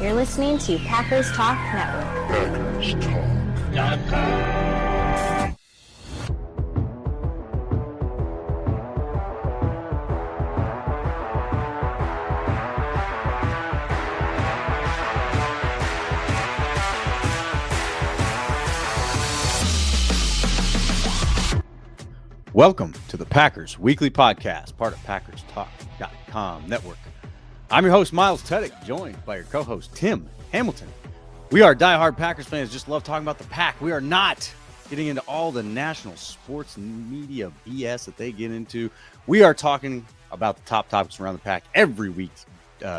You're listening to Packers Talk Network. Packers Talk. Welcome to the Packers Weekly Podcast, part of PackersTalk.com network. I'm your host, Miles Teddick, joined by your co-host, Tim Hamilton. We are diehard Packers fans, just love talking about the Pack. We are not getting into all the national sports media BS that they get into. We are talking about the top topics around the Pack every week,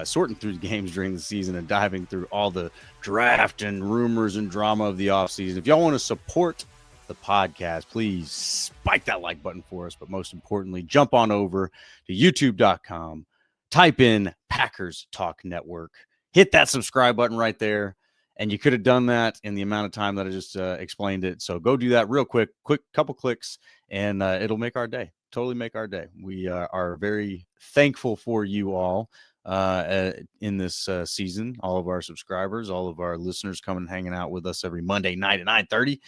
sorting through the games during the season and diving through all the draft and rumors and drama of the offseason. If y'all want to support the podcast, please spike that like button for us, but most importantly, jump on over to youtube.com, type in Packers Talk Network, hit that subscribe button right there, and you could have done that in the amount of time that I just explained it. So go do that real quick couple clicks, and it'll make our day. Totally make our day. We are very thankful for you all in this season, all of our subscribers, all of our listeners coming and hanging out with us every Monday night at 9:30.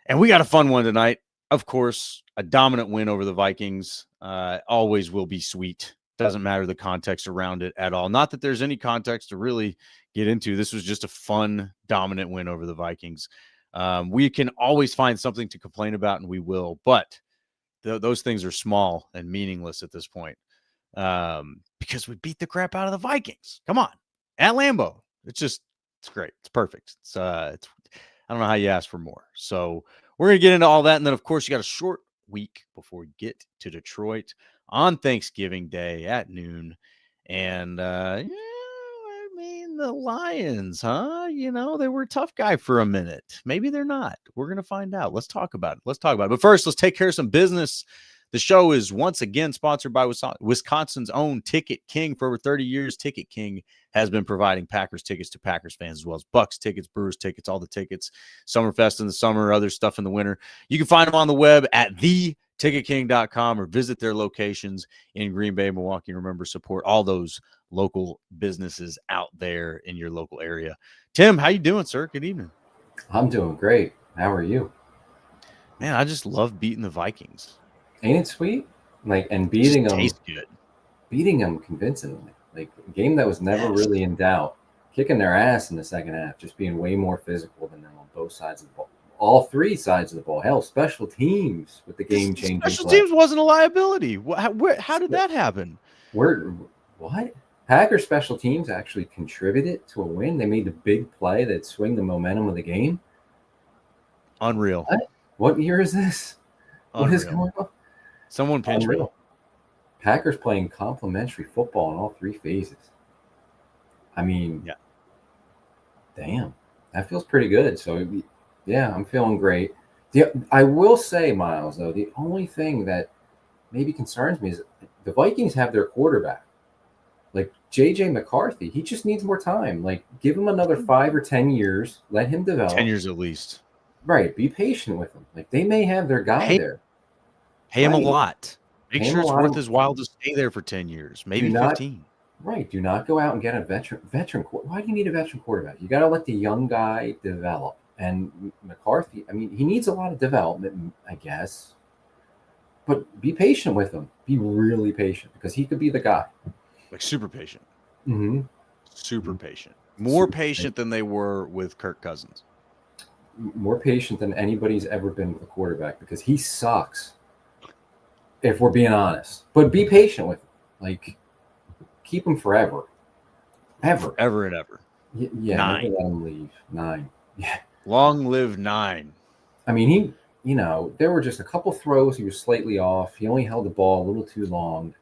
And we got a fun one tonight. Of course, a dominant win over the Vikings always will be sweet. Doesn't matter the context around it at all. Not that there's any context to really get into. This was just a fun, dominant win over the Vikings. We can always find something to complain about, and we will. But those things are small and meaningless at this point because we beat the crap out of the Vikings. Come on. At Lambeau. It's great. It's perfect. I don't know how you ask for more. So we're going to get into all that. And then, of course, you got a short week before we get to Detroit on Thanksgiving Day at noon. And, the Lions, huh? They were a tough guy for a minute. Maybe they're not. We're going to find out. Let's talk about it. But first, let's take care of some business. The show is once again sponsored by Wisconsin's own Ticket King. For over 30 years, Ticket King has been providing Packers tickets to Packers fans, as well as Bucks tickets, Brewers tickets, all the tickets, Summerfest in the summer, other stuff in the winter. You can find them on the web at theticketking.com or visit their locations in Green Bay, Milwaukee. Remember, support all those local businesses out there in your local area. Tim, how you doing, sir? Good evening. I'm doing great. How are you? Man, I just love beating the Vikings. Ain't it sweet? And beating them tastes good. Beating them convincingly. A game that was never really in doubt. Kicking their ass in the second half, just being way more physical than them on both sides of the ball. All three sides of the ball. Hell, special teams with the game-changing Special teams wasn't a liability. How did that happen? What? Packers special teams actually contributed to a win. They made the big play that swing the momentum of the game. Unreal. What year is this? Unreal. What is going on? Someone pinch me. Packers playing complementary football in all three phases. I mean, yeah. Damn, that feels pretty good. So, yeah, I'm feeling great. I will say, Miles, though, the only thing that maybe concerns me is the Vikings have their quarterback. J.J. McCarthy, he just needs more time. Give him another 5 or 10 years. Let him develop. 10 years at least. Right. Be patient with him. They may have their guy there. Pay him a lot. Make sure it's worth his while to stay there for 10 years, maybe 15. Right. Do not go out and get a veteran. Why do you need a veteran quarterback? You got to let the young guy develop. And McCarthy, he needs a lot of development, I guess. But be patient with him. Be really patient because he could be the guy. Super patient. Mm-hmm. Super patient. More patient than they were with Kirk Cousins. More patient than anybody's ever been with a quarterback because he sucks. If we're being honest, but be patient with him. Keep him forever. Forever and ever. Yeah. 9. Never let him leave. 9. Yeah. Long live 9. He, there were just a couple throws. He was slightly off. He only held the ball a little too long.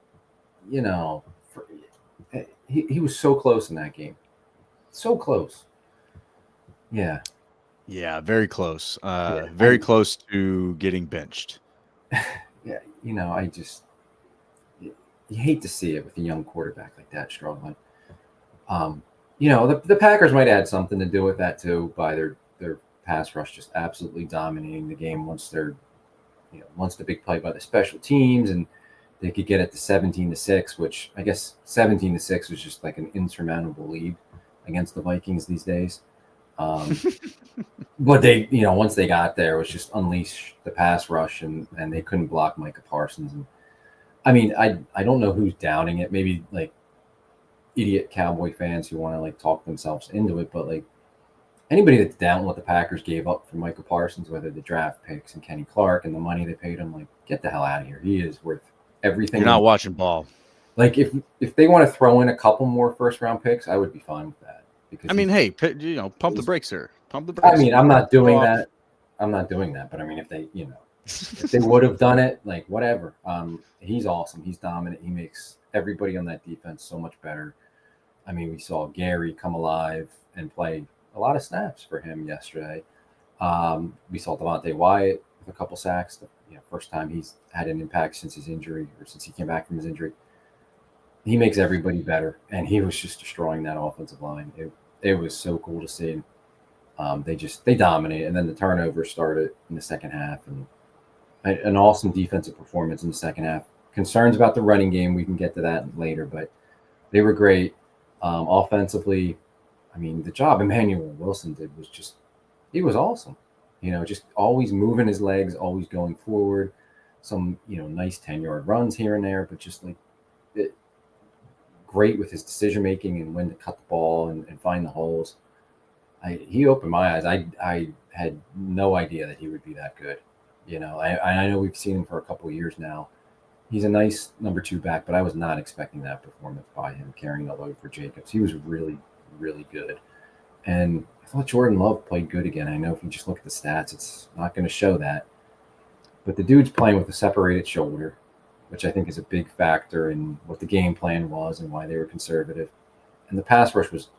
He was so close in that game. So close. Yeah. Yeah, very close. Very close to getting benched. Yeah, you hate to see it with a young quarterback like that struggling. The Packers might add something to do with that too by their pass rush just absolutely dominating the game once the big play by the special teams and they could get it to 17-6, which I guess 17-6 was just an insurmountable lead. against the Vikings these days. But they, once they got there, it was just unleash the pass rush, and they couldn't block Micah Parsons. And I mean, I don't know who's doubting it. Maybe like idiot Cowboy fans who want to like talk themselves into it, but like anybody that's down what the Packers gave up for Micah Parsons, whether the draft picks and Kenny Clark and the money they paid him, like get the hell out of here. He is worth everything. You're not watching ball. Like if they want to throw in a couple more first round picks, I would be fine with that. Because I mean, hey, pump the brakes, sir. Pump the brakes. I mean, I'm not doing that. I'm not doing that. But I mean, if they, if they would have done it, like whatever. He's awesome. He's dominant. He makes everybody on that defense so much better. I mean, we saw Gary come alive and play a lot of snaps for him yesterday. We saw Devontae Wyatt with a couple sacks. First time he's had an impact since his injury or since he came back from his injury. He makes everybody better, and he was just destroying that offensive line. It was so cool to see. They dominated, and then the turnover started in the second half, and an awesome defensive performance in the second half. Concerns about the running game, we can get to that later, but they were great. Offensively, I mean, the job Emmanuel Wilson did was he was awesome. Just always moving his legs, always going forward. Some, nice 10-yard runs here and there, but just like great with his decision-making and when to cut the ball and find the holes. He opened my eyes. I had no idea that he would be that good. I know we've seen him for a couple of years now. He's a nice number 2 back, but I was not expecting that performance by him carrying the load for Jacobs. He was really, really good. And I thought Jordan Love played good again. I know if you just look at the stats, it's not going to show that. But the dude's playing with a separated shoulder, which I think is a big factor in what the game plan was and why they were conservative. And the pass rush was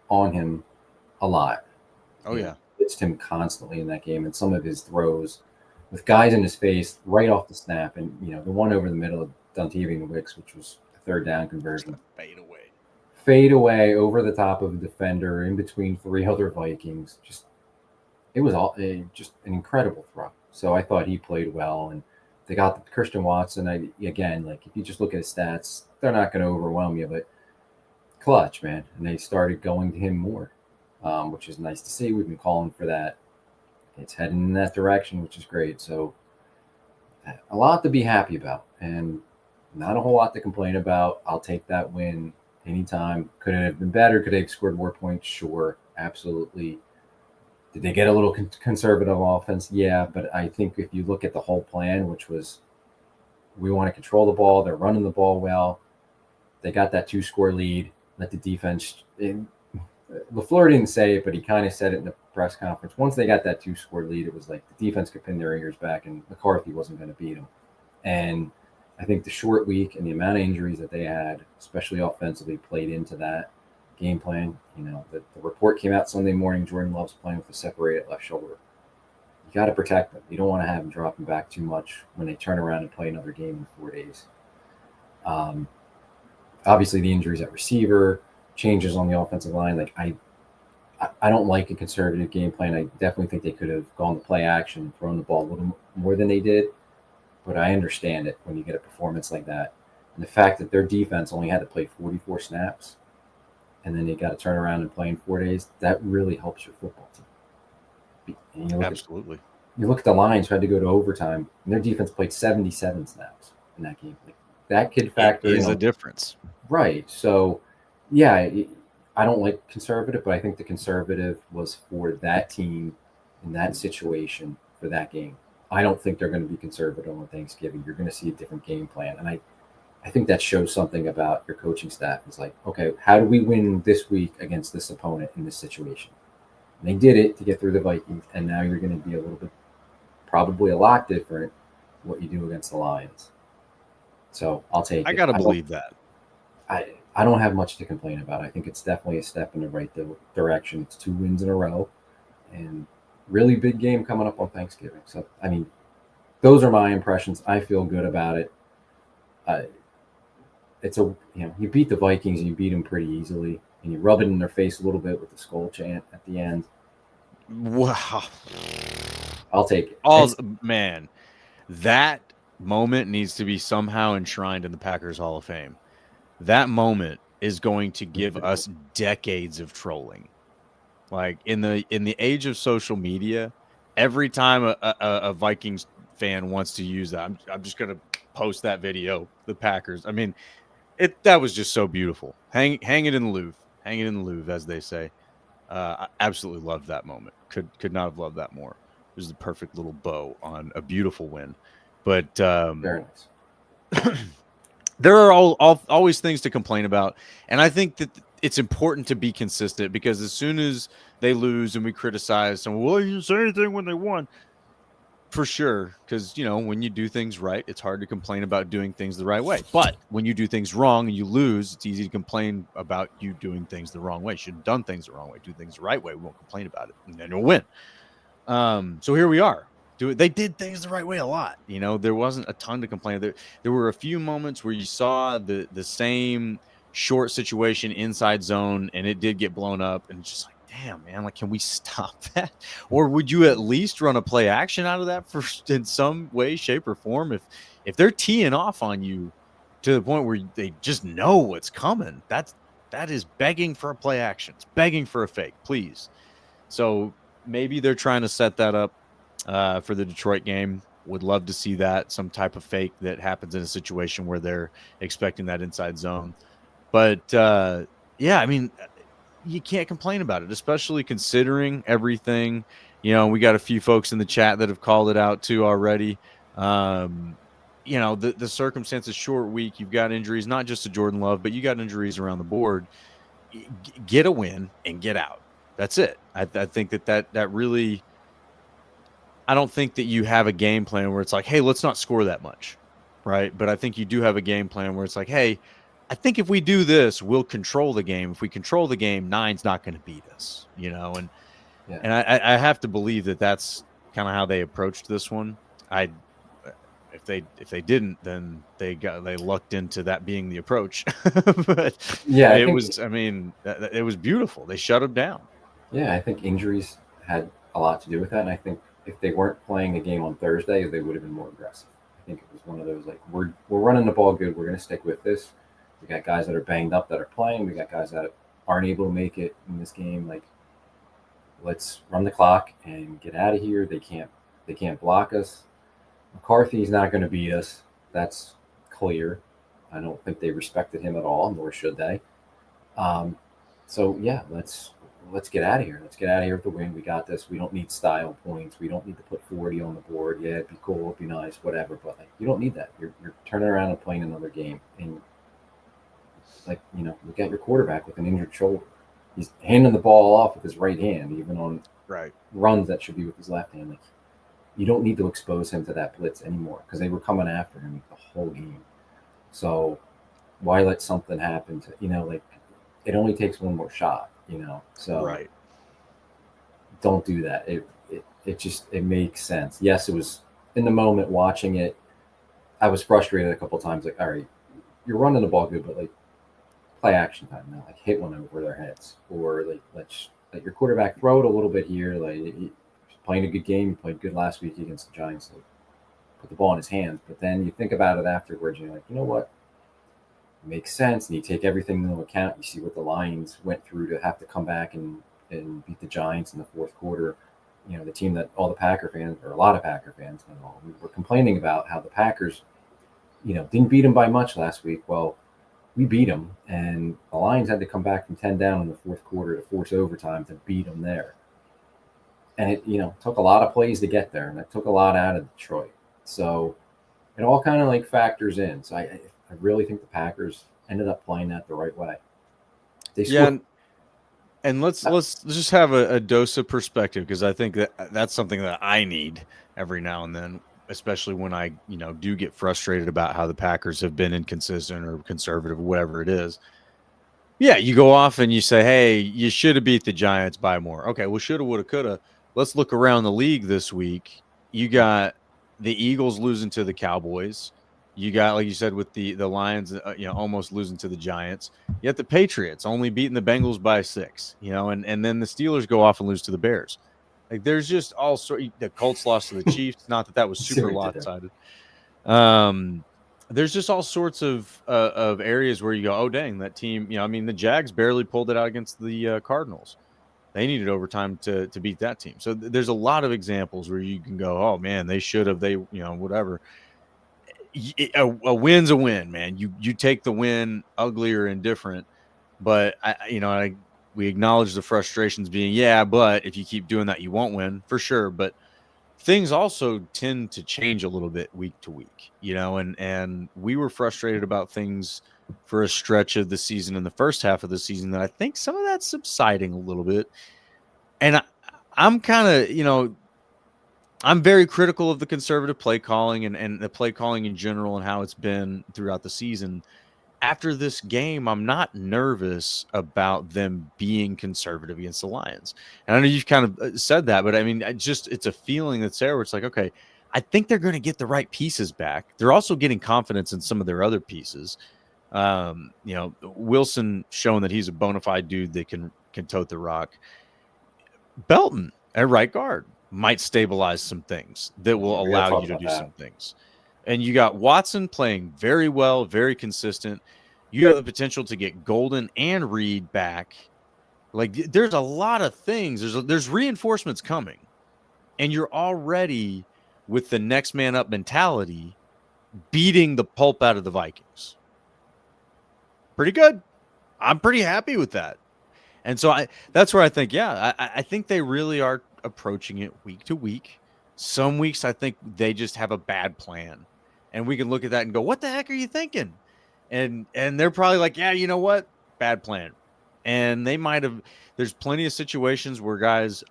on him a lot. Oh, yeah. It's him constantly in that game. And some of his throws with guys in his face right off the snap. And, the one over the middle of Dontavian Wicks, which was a 3rd down conversion. Fade away over the top of a defender in between 3 other Vikings. It was just an incredible throw. So I thought he played well. And they got Christian Watson. Again, like if you just look at his stats, they're not going to overwhelm you, but clutch, man. And they started going to him more, which is nice to see. We've been calling for that. It's heading in that direction, which is great. So a lot to be happy about and not a whole lot to complain about. I'll take that win anytime. Could it have been better? Could they have scored more points? Sure, absolutely. Did they get a little conservative offense? Yeah, but I think if you look at the whole plan, which was we want to control the ball, they're running the ball well. They got that 2-score lead. Let the defense LaFleur didn't say it, but he kind of said it in the press conference. Once they got that 2-score lead, it was like the defense could pin their ears back and McCarthy wasn't going to beat them. And I think the short week and the amount of injuries that they had, especially offensively, played into that game plan. The report came out Sunday morning, Jordan Love's playing with a separated left shoulder. You got to protect them. You don't want to have them dropping back too much when they turn around and play another game in 4 days. Obviously, the injuries at receiver, changes on the offensive line. Like I don't like a conservative game plan. I definitely think they could have gone to play action and thrown the ball a little more than they did. But I understand it when you get a performance like that. And the fact that their defense only had to play 44 snaps and then they got to turn around and play in 4 days, that really helps your football team. Absolutely. You look at the Lions who had to go to overtime, and their defense played 77 snaps in that game. Like, that could factor in. Is a difference. Right. So, yeah, I don't like conservative, but I think the conservative was for that team in that situation for that game. I don't think they're going to be conservative on Thanksgiving. You're going to see a different game plan. And I think that shows something about your coaching staff. It's like, okay, how do we win this week against this opponent in this situation? And they did it to get through the Vikings, and now you're going to be a little bit, probably a lot different what you do against the Lions. So I'll take it. I got to believe that. I don't have much to complain about. I think it's definitely a step in the right direction. It's 2 wins in a row and really big game coming up on Thanksgiving. So, I mean, those are my impressions. I feel good about it. You beat the Vikings and you beat them pretty easily, and you rub it in their face a little bit with the Skol chant at the end. Wow. I'll take it. Man, that moment needs to be somehow enshrined in the Packers Hall of Fame. That moment is going to give us decades of trolling. Like in the age of social media, every time a Vikings fan wants to use that, I'm just gonna post that video. The Packers. I mean, that was just so beautiful. Hang it in the Louvre. Hang it in the Louvre, as they say. I absolutely loved that moment. Could not have loved that more. It was the perfect little bow on a beautiful win. But Very nice. there are always things to complain about, and I think that it's important to be consistent, because as soon as they lose and we criticize them, well, you didn't say anything when they won. For sure, because when you do things right, it's hard to complain about doing things the right way. But when you do things wrong and you lose, it's easy to complain about you doing things the wrong way. Should have done things the wrong way. Do things the right way. We won't complain about it, and then you'll win. So here we are. They did things the right way a lot. There wasn't a ton to complain. There were a few moments where you saw the same short situation inside zone, and it did get blown up, and it's just like, damn, man, like, can we stop that? Or would you at least run a play action out of that in some way, shape, or form? If they're teeing off on you to the point where they just know what's coming, that is begging for a play action. It's begging for a fake, please. So maybe they're trying to set that up for the Detroit game. Would love to see that, some type of fake that happens in a situation where they're expecting that inside zone. But yeah, I mean, you can't complain about it, especially considering everything. We got a few folks in the chat that have called it out too already. The circumstances, short week, you've got injuries, not just to Jordan Love, but you got injuries around the board. Get a win and get out. That's it. I think that really, I don't think that you have a game plan where it's like, hey, let's not score that much, right? But I think you do have a game plan where it's like, hey, I think if we do this, we'll control the game. If we control the game, 9's not going to beat us, and I have to believe that that's kind of how they approached this one. If they didn't, then they lucked into that being the approach. But yeah, it was beautiful. They shut them down. Yeah, I think injuries had a lot to do with that, and I think if they weren't playing a game on Thursday, they would have been more aggressive. I think it was one of those, like, we're running the ball good. We're going to stick with this. We got guys that are banged up that are playing. We got guys that aren't able to make it in this game. Like, let's run the clock and get out of here. They can't block us. McCarthy's not going to beat us. That's clear. I don't think they respected him at all, nor should they. So yeah, let's get out of here. Let's get out of here with the win. We got this. We don't need style points. We don't need to put 40 on the board. Yeah, it'd be cool. It'd be nice, whatever. But you don't need that. You're turning around and playing another game. And look at your quarterback with an injured shoulder. He's handing the ball off with his right hand, even on runs that should be with his left hand. You don't need to expose him to that blitz anymore, because they were coming after him the whole game. So why let something happen to, it only takes one more shot, so don't do that. It makes sense. Yes, it was in the moment watching it. I was frustrated a couple of times. All right, you're running the ball good, but play action time now. Hit one over their heads, or let your quarterback throw it a little bit here. He's playing a good game. He played good last week against the Giants. Put the ball in his hands. But then you think about it afterwards. You're like, you know what? It makes sense. And you take everything into account. You see what the Lions went through to have to come back and beat the Giants in the fourth quarter. The team that all the Packer fans, or a lot of Packer fans, we were complaining about how the Packers, didn't beat them by much last week. Well, we beat them, and the Lions had to come back from 10 down in the fourth quarter to force overtime to beat them there. And it, took a lot of plays to get there, and it took a lot out of Detroit. So it all kind of factors in. So I really think the Packers ended up playing that the right way. They scored. And let's just have a dose of perspective, because I think that's something that I need every now and then, especially when I, do get frustrated about how the Packers have been inconsistent or conservative, or whatever it is. Yeah, you go off and you say, hey, you should have beat the Giants by more. Okay, well, shoulda, woulda, coulda. Let's look around the league this week. You got the Eagles losing to the Cowboys. You got, like you said, with the Lions, almost losing to the Giants. Yet the Patriots only beating the Bengals by 6, and then the Steelers go off and lose to the Bears. There's just all sorts. The Colts lost to the Chiefs. Not that was super lopsided. there's just all sorts of areas where you go, oh dang, that team. I mean, the Jags barely pulled it out against the Cardinals. They needed overtime to beat that team. So there's a lot of examples where you can go, oh man, they should have. They whatever. A win's a win, man. You take the win, ugly or indifferent. But we acknowledge the frustrations being, yeah, but if you keep doing that, you won't win for sure. But things also tend to change a little bit week to week, and we were frustrated about things for a stretch of the season in the first half of the season that I think some of that's subsiding a little bit. And I'm kind of, I'm very critical of the conservative play calling and the play calling in general and how it's been throughout the season. After this game, I'm not nervous about them being conservative against the Lions. And I know you've kind of said that, but I mean, it's a feeling that's there where it's like, okay, I think they're going to get the right pieces back. They're also getting confidence in some of their other pieces. Wilson showing that he's a bona fide dude that can tote the rock. Belton at right guard might stabilize some things that will allow you to do some things. And you got Watson playing very well, very consistent. You have the potential to get Golden and Reed back. Like, there's a lot of things. There's reinforcements coming. And you're already, with the next man up mentality, beating the pulp out of the Vikings. Pretty good. I'm pretty happy with that. And so that's where I think, I think they really are approaching it week to week. Some weeks I think they just have a bad plan. And we can look at that and go, what the heck are you thinking? And they're probably like, yeah, you know what? Bad plan. And they might have, there's plenty of situations where guys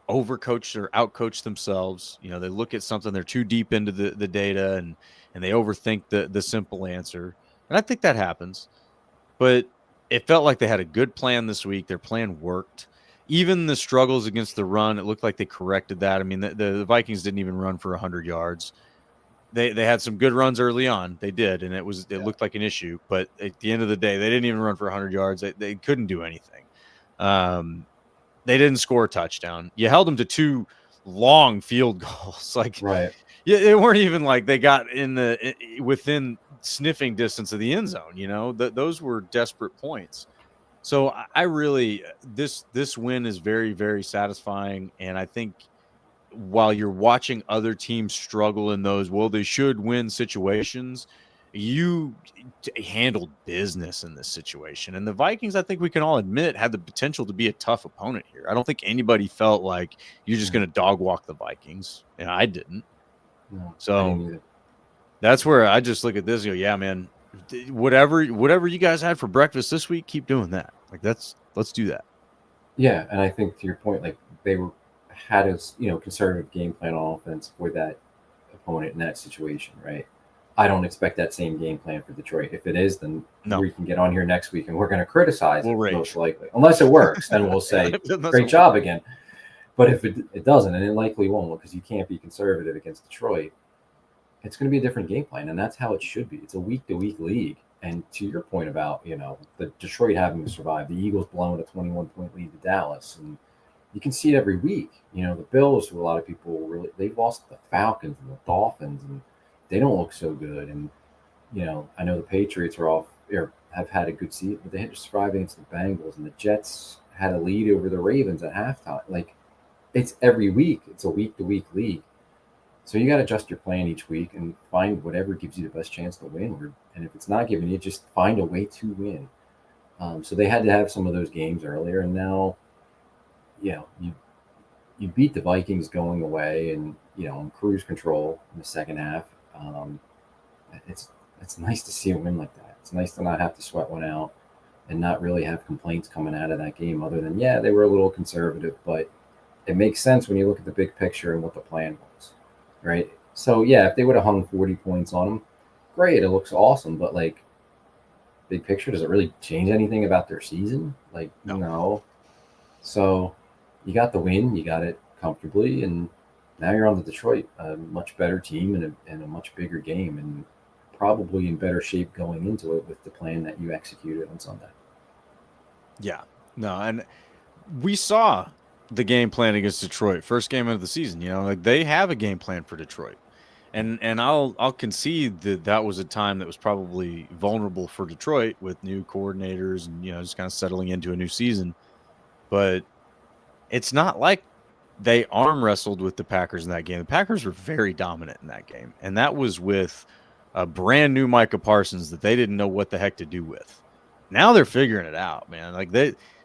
overcoach or outcoach themselves. They look at something, they're too deep into the data and they overthink the simple answer. And I think that happens. But it felt like they had a good plan this week. Their plan worked. Even the struggles against the run, it looked like they corrected that. I mean, the Vikings didn't even run for 100 yards. They had some good runs early on. They did, and it looked like an issue. But at the end of the day, they didn't even run for 100 yards. They couldn't do anything. They didn't score a touchdown. You held them to 2 long field goals. Right. Yeah, it weren't even like they got within sniffing distance of the end zone. Those were desperate points. So I really, this win is very, very satisfying. And I think while you're watching other teams struggle in those, they should win situations, you handled business in this situation. And the Vikings, I think we can all admit, had the potential to be a tough opponent here. I don't think anybody felt like you're just going to dog walk the Vikings. And I didn't. No, So that's where I just look at this and go, yeah, man, whatever you guys had for breakfast this week, keep doing that. Let's do that. Yeah. And I think to your point, like they had a conservative game plan on offense for that opponent in that situation, right? I don't expect that same game plan for Detroit. If it is, then we can get on here next week and we're going to criticize it most likely. Unless it works, then we'll say, great job again. But if it doesn't, and it likely won't, because you can't be conservative against Detroit, it's going to be a different game plan, and that's how it should be. It's a week-to-week league. And to your point about, the Detroit having to survive, the Eagles blowing a 21-point lead to Dallas, and you can see it every week. The Bills, who a lot of people they've lost the Falcons and the Dolphins, and they don't look so good. And, I know the Patriots have had a good season, but they had to survive against the Bengals, and the Jets had a lead over the Ravens at halftime. Like, it's every week. It's a week-to-week league. So you got to adjust your plan each week and find whatever gives you the best chance to win. And if it's not giving you, just find a way to win. So they had to have some of those games earlier, and now, you beat the Vikings going away and, in cruise control in the second half. It's nice to see a win like that. It's nice to not have to sweat one out and not really have complaints coming out of that game other than, they were a little conservative, but it makes sense when you look at the big picture and what the plan was, right? So, if they would have hung 40 points on them, great, it looks awesome, but, big picture, does it really change anything about their season? No. So you got the win, you got it comfortably, and now you're on to Detroit, a much better team and a much bigger game, and probably in better shape going into it with the plan that you executed on Sunday. Yeah. No, and we saw the game plan against Detroit, first game of the season. They have a game plan for Detroit. And I'll concede that that was a time that was probably vulnerable for Detroit with new coordinators and just kind of settling into a new season. But it's not like they arm wrestled with the Packers in that game. The Packers were very dominant in that game, and that was with a brand new Micah Parsons that they didn't know what the heck to do with. Now they're figuring it out, man. Like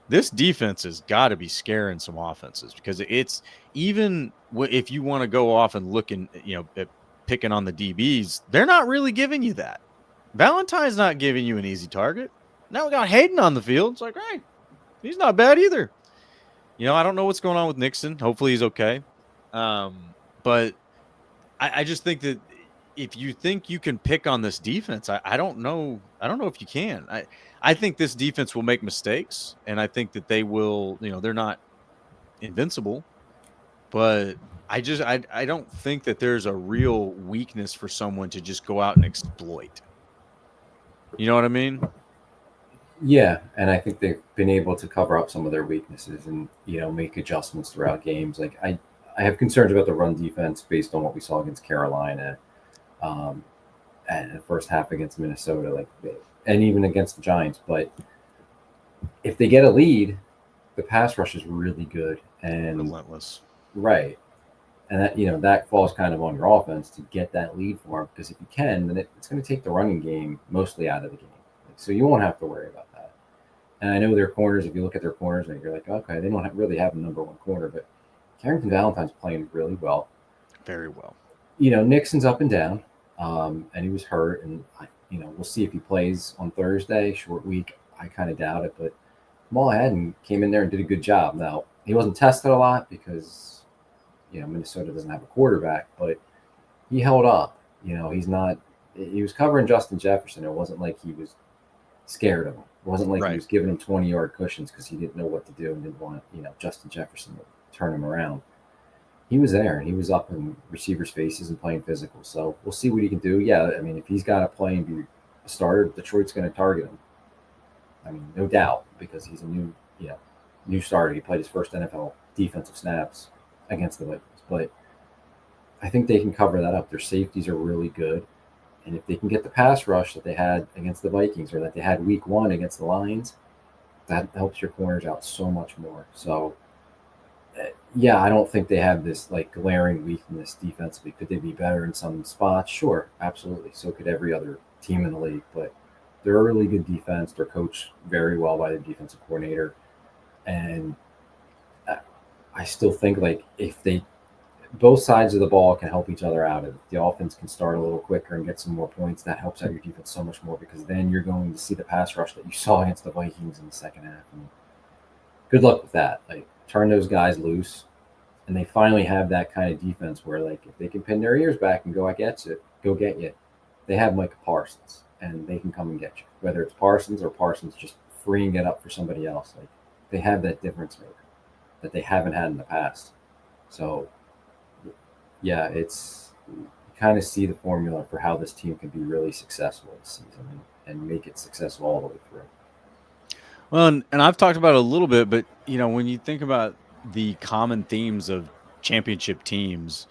this defense has got to be scaring some offenses because it's even if you want to go off and look at picking on the DBs, they're not really giving you that. Valentine's not giving you an easy target. Now we got Hayden on the field. It's like, hey, he's not bad either. I don't know what's going on with Nixon. Hopefully he's okay. But I just think that if you think you can pick on this defense, I don't know. I don't know if you can. I think this defense will make mistakes, and I think that they will, they're not invincible, but I don't think that there's a real weakness for someone to just go out and exploit. You know what I mean? Yeah, and I think they've been able to cover up some of their weaknesses and make adjustments throughout games. Like I have concerns about the run defense based on what we saw against Carolina, and the first half against Minnesota, and even against the Giants. But if they get a lead, the pass rush is really good and relentless, right? And that that falls kind of on your offense to get that lead for them, because if you can, then it's going to take the running game mostly out of the game. So you won't have to worry about that. And I know their corners, if you look at their corners, you're like, okay, they don't really have a number one corner, but Carrington Valentine's playing really well. Very well. Nixon's up and down, and he was hurt. And, we'll see if he plays on Thursday, short week. I kind of doubt it, but Jamal Haddon came in there and did a good job. Now, he wasn't tested a lot because, Minnesota doesn't have a quarterback, but he held up. He was covering Justin Jefferson. It wasn't like he was scared of him. It wasn't like Right. He was giving him 20-yard cushions because he didn't know what to do and didn't want Justin Jefferson to turn him around. He was there and he was up in receivers' faces and playing physical. So we'll see what he can do. Yeah, I mean, if he's got to play and be a starter, Detroit's going to target him. I mean, no doubt, because he's a new starter. He played his first NFL defensive snaps against the Vikings. But I think they can cover that up. Their safeties are really good. And if they can get the pass rush that they had against the Vikings, or that they had week one against the Lions, that helps your corners out so much more. So, yeah, I don't think they have this glaring weakness defensively. Could they be better in some spots? Sure, absolutely. So could every other team in the league. But they're a really good defense. They're coached very well by the defensive coordinator. And I still think if both sides of the ball can help each other out. If the offense can start a little quicker and get some more points, that helps out your defense so much more, because then you're going to see the pass rush that you saw against the Vikings in the second half. And good luck with that. Turn those guys loose, and they finally have that kind of defense where, if they can pin their ears back and go get you. They have Micah Parsons, and they can come and get you. Whether it's Parsons or Parsons just freeing it up for somebody else, they have that difference maker that they haven't had in the past. So, yeah, it's you kind of see the formula for how this team can be really successful this season and make it successful all the way through. Well, and I've talked about it a little bit, but when you think about the common themes of championship teams,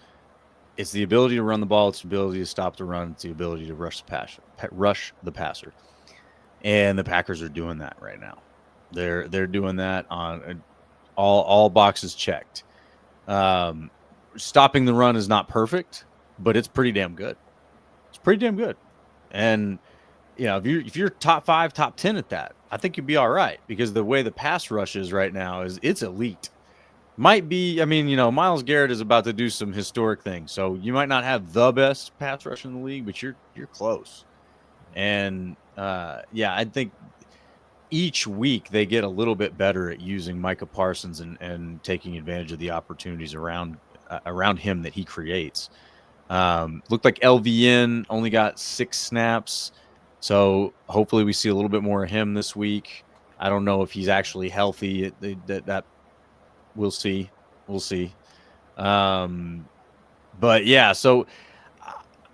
it's the ability to run the ball, it's the ability to stop the run, it's the ability to rush the passer. And the Packers are doing that right now. They're doing that on all boxes checked. Stopping the run is not perfect, but it's pretty damn good. It's pretty damn good. And if you're top 5, top 10 at that, I think you'd be all right, because the way the pass rush is right now it's elite. Might be, Myles Garrett is about to do some historic things, so you might not have the best pass rush in the league, but you're close. And I think each week they get a little bit better at using Micah Parsons and taking advantage of the opportunities around him that he creates. Looked like LVN only got 6 snaps, so hopefully we see a little bit more of him this week. I don't know if he's actually healthy. That we'll see. But yeah, so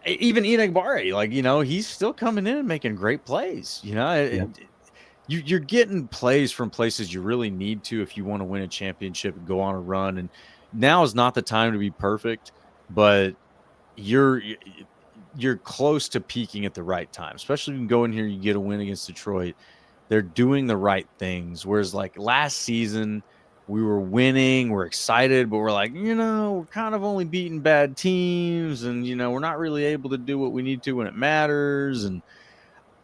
even Enagbare, he's still coming in and making great plays. You're getting plays from places you really need to if you want to win a championship and go on a run. And now is not the time to be perfect, but you're close to peaking at the right time, especially if you can go in here, you get a win against Detroit. They're doing the right things. Whereas like last season, we were winning, we're excited, but we're like, we're kind of only beating bad teams, and we're not really able to do what we need to when it matters. And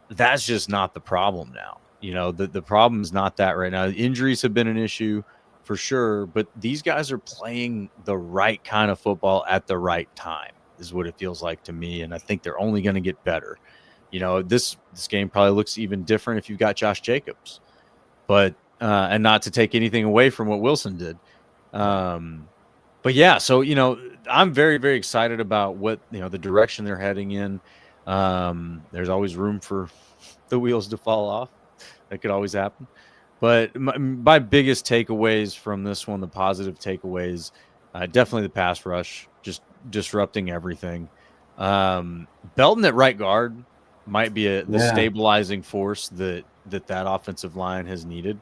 that's just not the problem now. The problem is not that right now. Injuries have been an issue for sure, but these guys are playing the right kind of football at the right time, is what it feels like to me. And I think they're only going to get better. This game probably looks even different if you've got Josh Jacobs, but and not to take anything away from what Wilson did. But yeah, so I'm very, very excited about what the direction they're heading in. There's always room for the wheels to fall off. That could always happen. But my biggest takeaways from this one, the positive takeaways, definitely the pass rush, just disrupting everything. Belton at right guard might be the stabilizing force that offensive line has needed.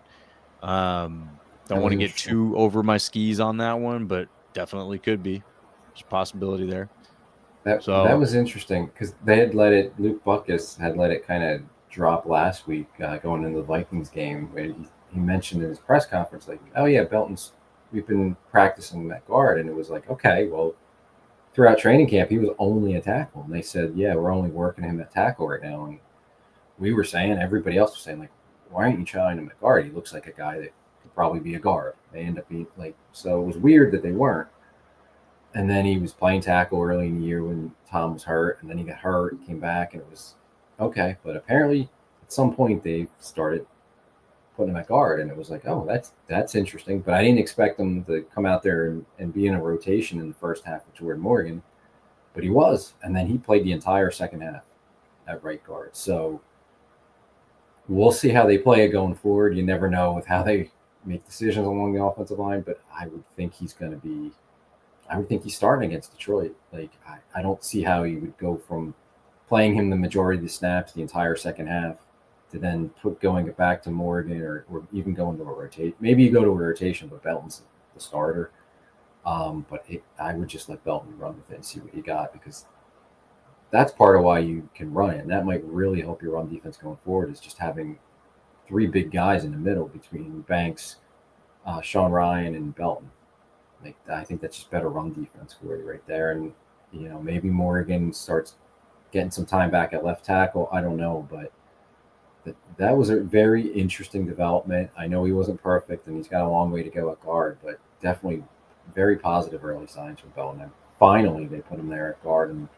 Don't want to get too over my skis on that one, but definitely could be. There's a possibility there. That was interesting because they had Luke Buckus had let it kind of drop last week going into the Vikings game. Where he mentioned in his press conference, like, oh yeah, we've been practicing that guard. And it was like, okay, well, throughout training camp, he was only a tackle. And they said, yeah, we're only working him at tackle right now. And we were saying, everybody else was saying, like, why aren't you trying him at guard? He looks like a guy that could probably be a guard. They end up being like, so it was weird that they weren't. And then he was playing tackle early in the year when Tom was hurt, and then he got hurt, came back, and it was okay. But apparently, at some point, they started putting him at guard, and it was like, oh, that's interesting. But I didn't expect him to come out there and be in a rotation in the first half with Jordan Morgan, but he was, and then he played the entire second half at right guard. So we'll see how they play it going forward. You never know with how they make decisions along the offensive line, but I would think he's starting against Detroit. Like, I don't see how you would go from playing him the majority of the snaps the entire second half to then going back to Morgan or even going to a rotation. Maybe you go to a rotation, but Belton's the starter. But I would just let Belton run with it and see what you got, because that's part of why you can run it. And that might really help your run defense going forward, is just having three big guys in the middle between Banks, Sean Ryan, and Belton. Like, I think that's just better run defense for you right there. And, maybe Morgan starts getting some time back at left tackle. I don't know, but that was a very interesting development. I know he wasn't perfect and he's got a long way to go at guard, but definitely very positive early signs from Belton. And finally, they put him there at guard, and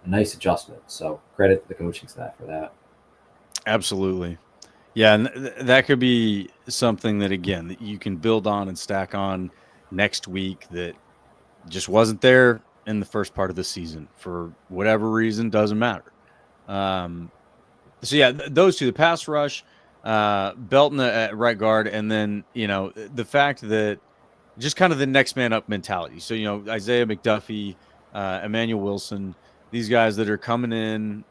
a nice adjustment. So credit to the coaching staff for that. Absolutely. Yeah, and that could be something that, again, that you can build on and stack on next week that just wasn't there in the first part of the season for whatever reason. Doesn't matter. So yeah, those two, the pass rush, Belton at right guard, and then the fact that just kind of the next man up mentality. So Isaiah McDuffie, Emmanuel Wilson, these guys that are coming in,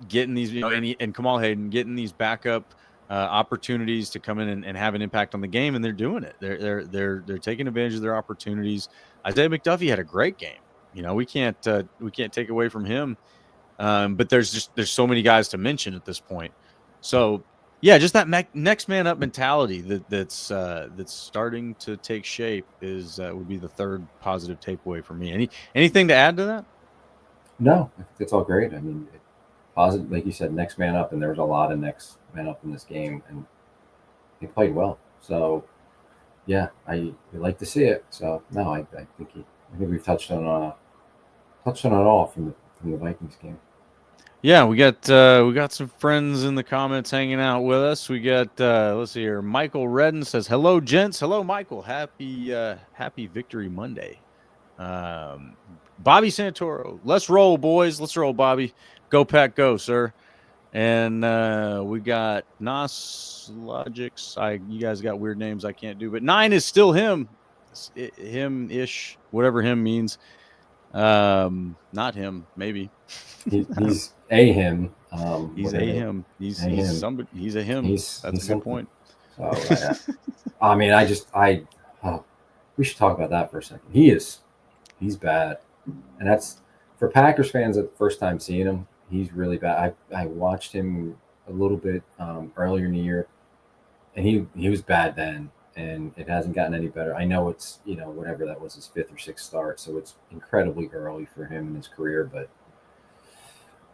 getting these, and Kamal Hayden getting these backup opportunities to come in and have an impact on the game, and they're doing it. They're taking advantage of their opportunities. Isaiah McDuffie had a great game. We can't take away from him. But there's so many guys to mention at this point. So yeah, just that next man up mentality that's starting to take shape would be the third positive takeaway for me. Anything to add to that? No, I think that's all great. I mean, positive, like you said, next man up, and there was a lot of next man up in this game, and he played well. So yeah, I like to see it. So no, I think we've touched on it all from the Vikings game. Yeah, we got some friends in the comments hanging out with us. We got let's see here. Michael Redden says, "Hello, gents." Hello, Michael. Happy Victory Monday. Bobby Santoro, let's roll, boys. Let's roll, Bobby. Go Pack, go, sir. And we got Nos Logics. You guys got weird names I can't do, but 9 is still him. Him-ish, whatever him means. Not him, maybe. He's a him. He's a him. He's somebody. He's a him. That's a good point. So, I mean, we should talk about that for a second. He's bad. And that's for Packers fans at the first time seeing him. He's really bad. I watched him a little bit earlier in the year, and he was bad then, and it hasn't gotten any better. I know it's whatever that was his fifth or sixth start, so it's incredibly early for him in his career. But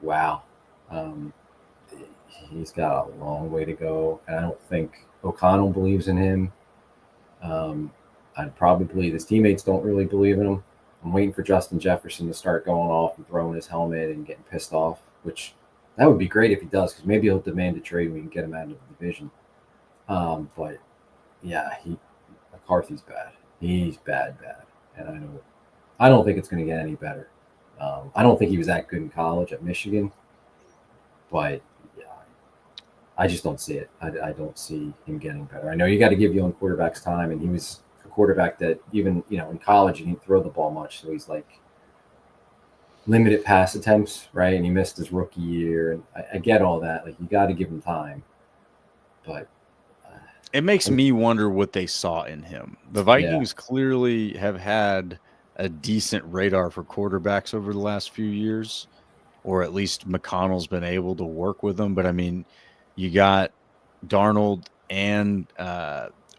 wow, um, he's got a long way to go, and I don't think O'Connell believes in him. I'd probably his teammates don't really believe in him. I'm waiting for Justin Jefferson to start going off and throwing his helmet and getting pissed off, which that would be great if he does, because maybe he'll demand a trade and we can get him out of the division. But yeah, McCarthy's bad. He's bad, and I don't think it's going to get any better. I don't think he was that good in college at Michigan, but yeah, I just don't see it. I don't see him getting better. I know you got to give young quarterbacks time, and he was a quarterback that even in college he didn't throw the ball much, so he's like limited pass attempts, right? And he missed his rookie year, and I get all that. Like, you got to give him time, but it makes me wonder what they saw in him. The Vikings clearly have had a decent radar for quarterbacks over the last few years, or at least McConnell's been able to work with them. But I mean, you got Darnold and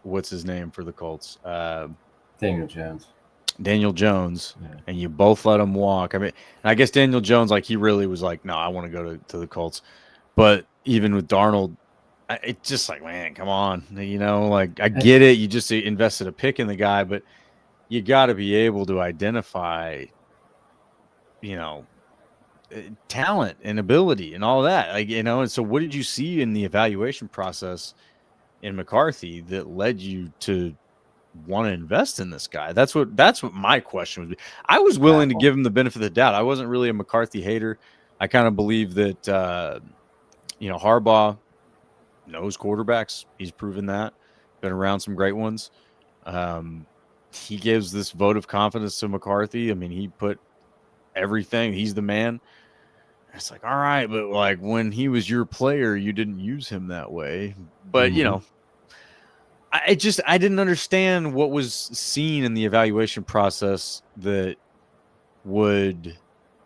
what's his name for the Colts? Daniel Jones. Yeah. And you both let him walk. I mean, I guess Daniel Jones, like, he really was like, no, I want to go to the Colts. But even with Darnold, it's just like, man, come on. Like, I get it. You just invested a pick in the guy, but you got to be able to identify, talent and ability and all that. Like, and so what did you see in the evaluation process in McCarthy that led you to want to invest in this guy? That's what my question would be. I was willing to give him the benefit of the doubt. I wasn't really a McCarthy hater. I kind of believe that, Harbaugh knows quarterbacks. He's proven that. Been around some great ones. He gives this vote of confidence to McCarthy. I mean, he put everything. He's the man. It's like, all right, but like, when he was your player, you didn't use him that way. But I didn't understand what was seen in the evaluation process that would,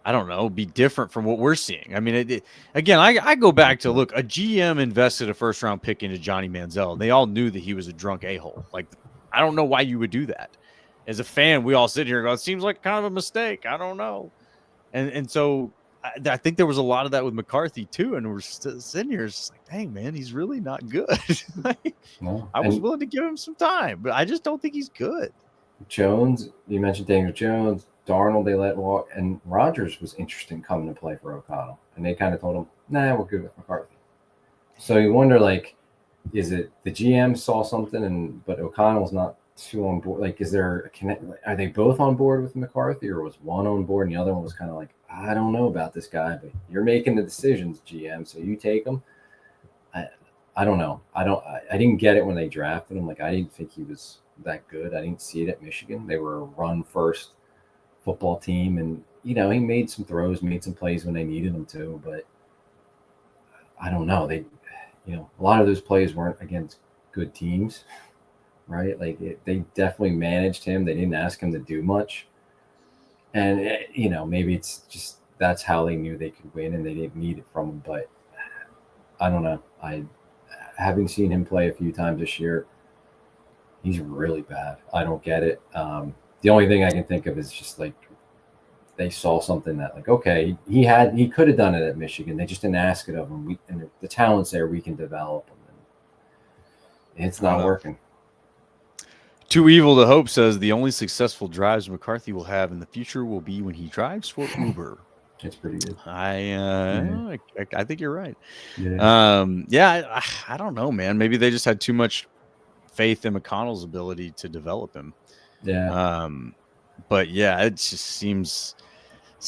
I don't know, be different from what we're seeing. I mean, again, I go back to, look, a GM invested a first round pick into Johnny Manziel. They all knew that he was a drunk a-hole. Like, I don't know why you would do that. As a fan, we all sit here and go, it seems like kind of a mistake. I don't know. And so I think there was a lot of that with McCarthy too. And we're sitting here just like, dang, man, he's really not good. I was willing to give him some time, but I just don't think he's good. Jones, you mentioned Daniel Jones, Darnold, they let walk, and Rodgers was interested in coming to play for O'Connell. And they kind of told him, nah, we're good with McCarthy. So you wonder, like, is it the GM saw something but O'Connell's not too on board? Like, is there a connect? Are they both on board with McCarthy, or was one on board and the other one was kind of like, I don't know about this guy, but you're making the decisions, GM, so you take him. I don't know. I didn't get it when they drafted him. Like, I didn't think he was that good. I didn't see it at Michigan. They were a run first football team, and he made some throws, made some plays when they needed him to, but I don't know. They, a lot of those plays weren't against good teams, right? Like, they definitely managed him. They didn't ask him to do much. And, maybe it's just that's how they knew they could win and they didn't need it from him. But I don't know. Having seen him play a few times this year, he's really bad. I don't get it. The only thing I can think of is just like they saw something that, like, okay, he could have done it at Michigan. They just didn't ask it of him. And the talent's there. We can develop him. And it's not working. Too Evil to Hope says the only successful drives McCarthy will have in the future will be when he drives for Uber. It's pretty good. I think you're right. Yeah. I don't know, man. Maybe they just had too much faith in McConnell's ability to develop him. Yeah. But yeah, it just seems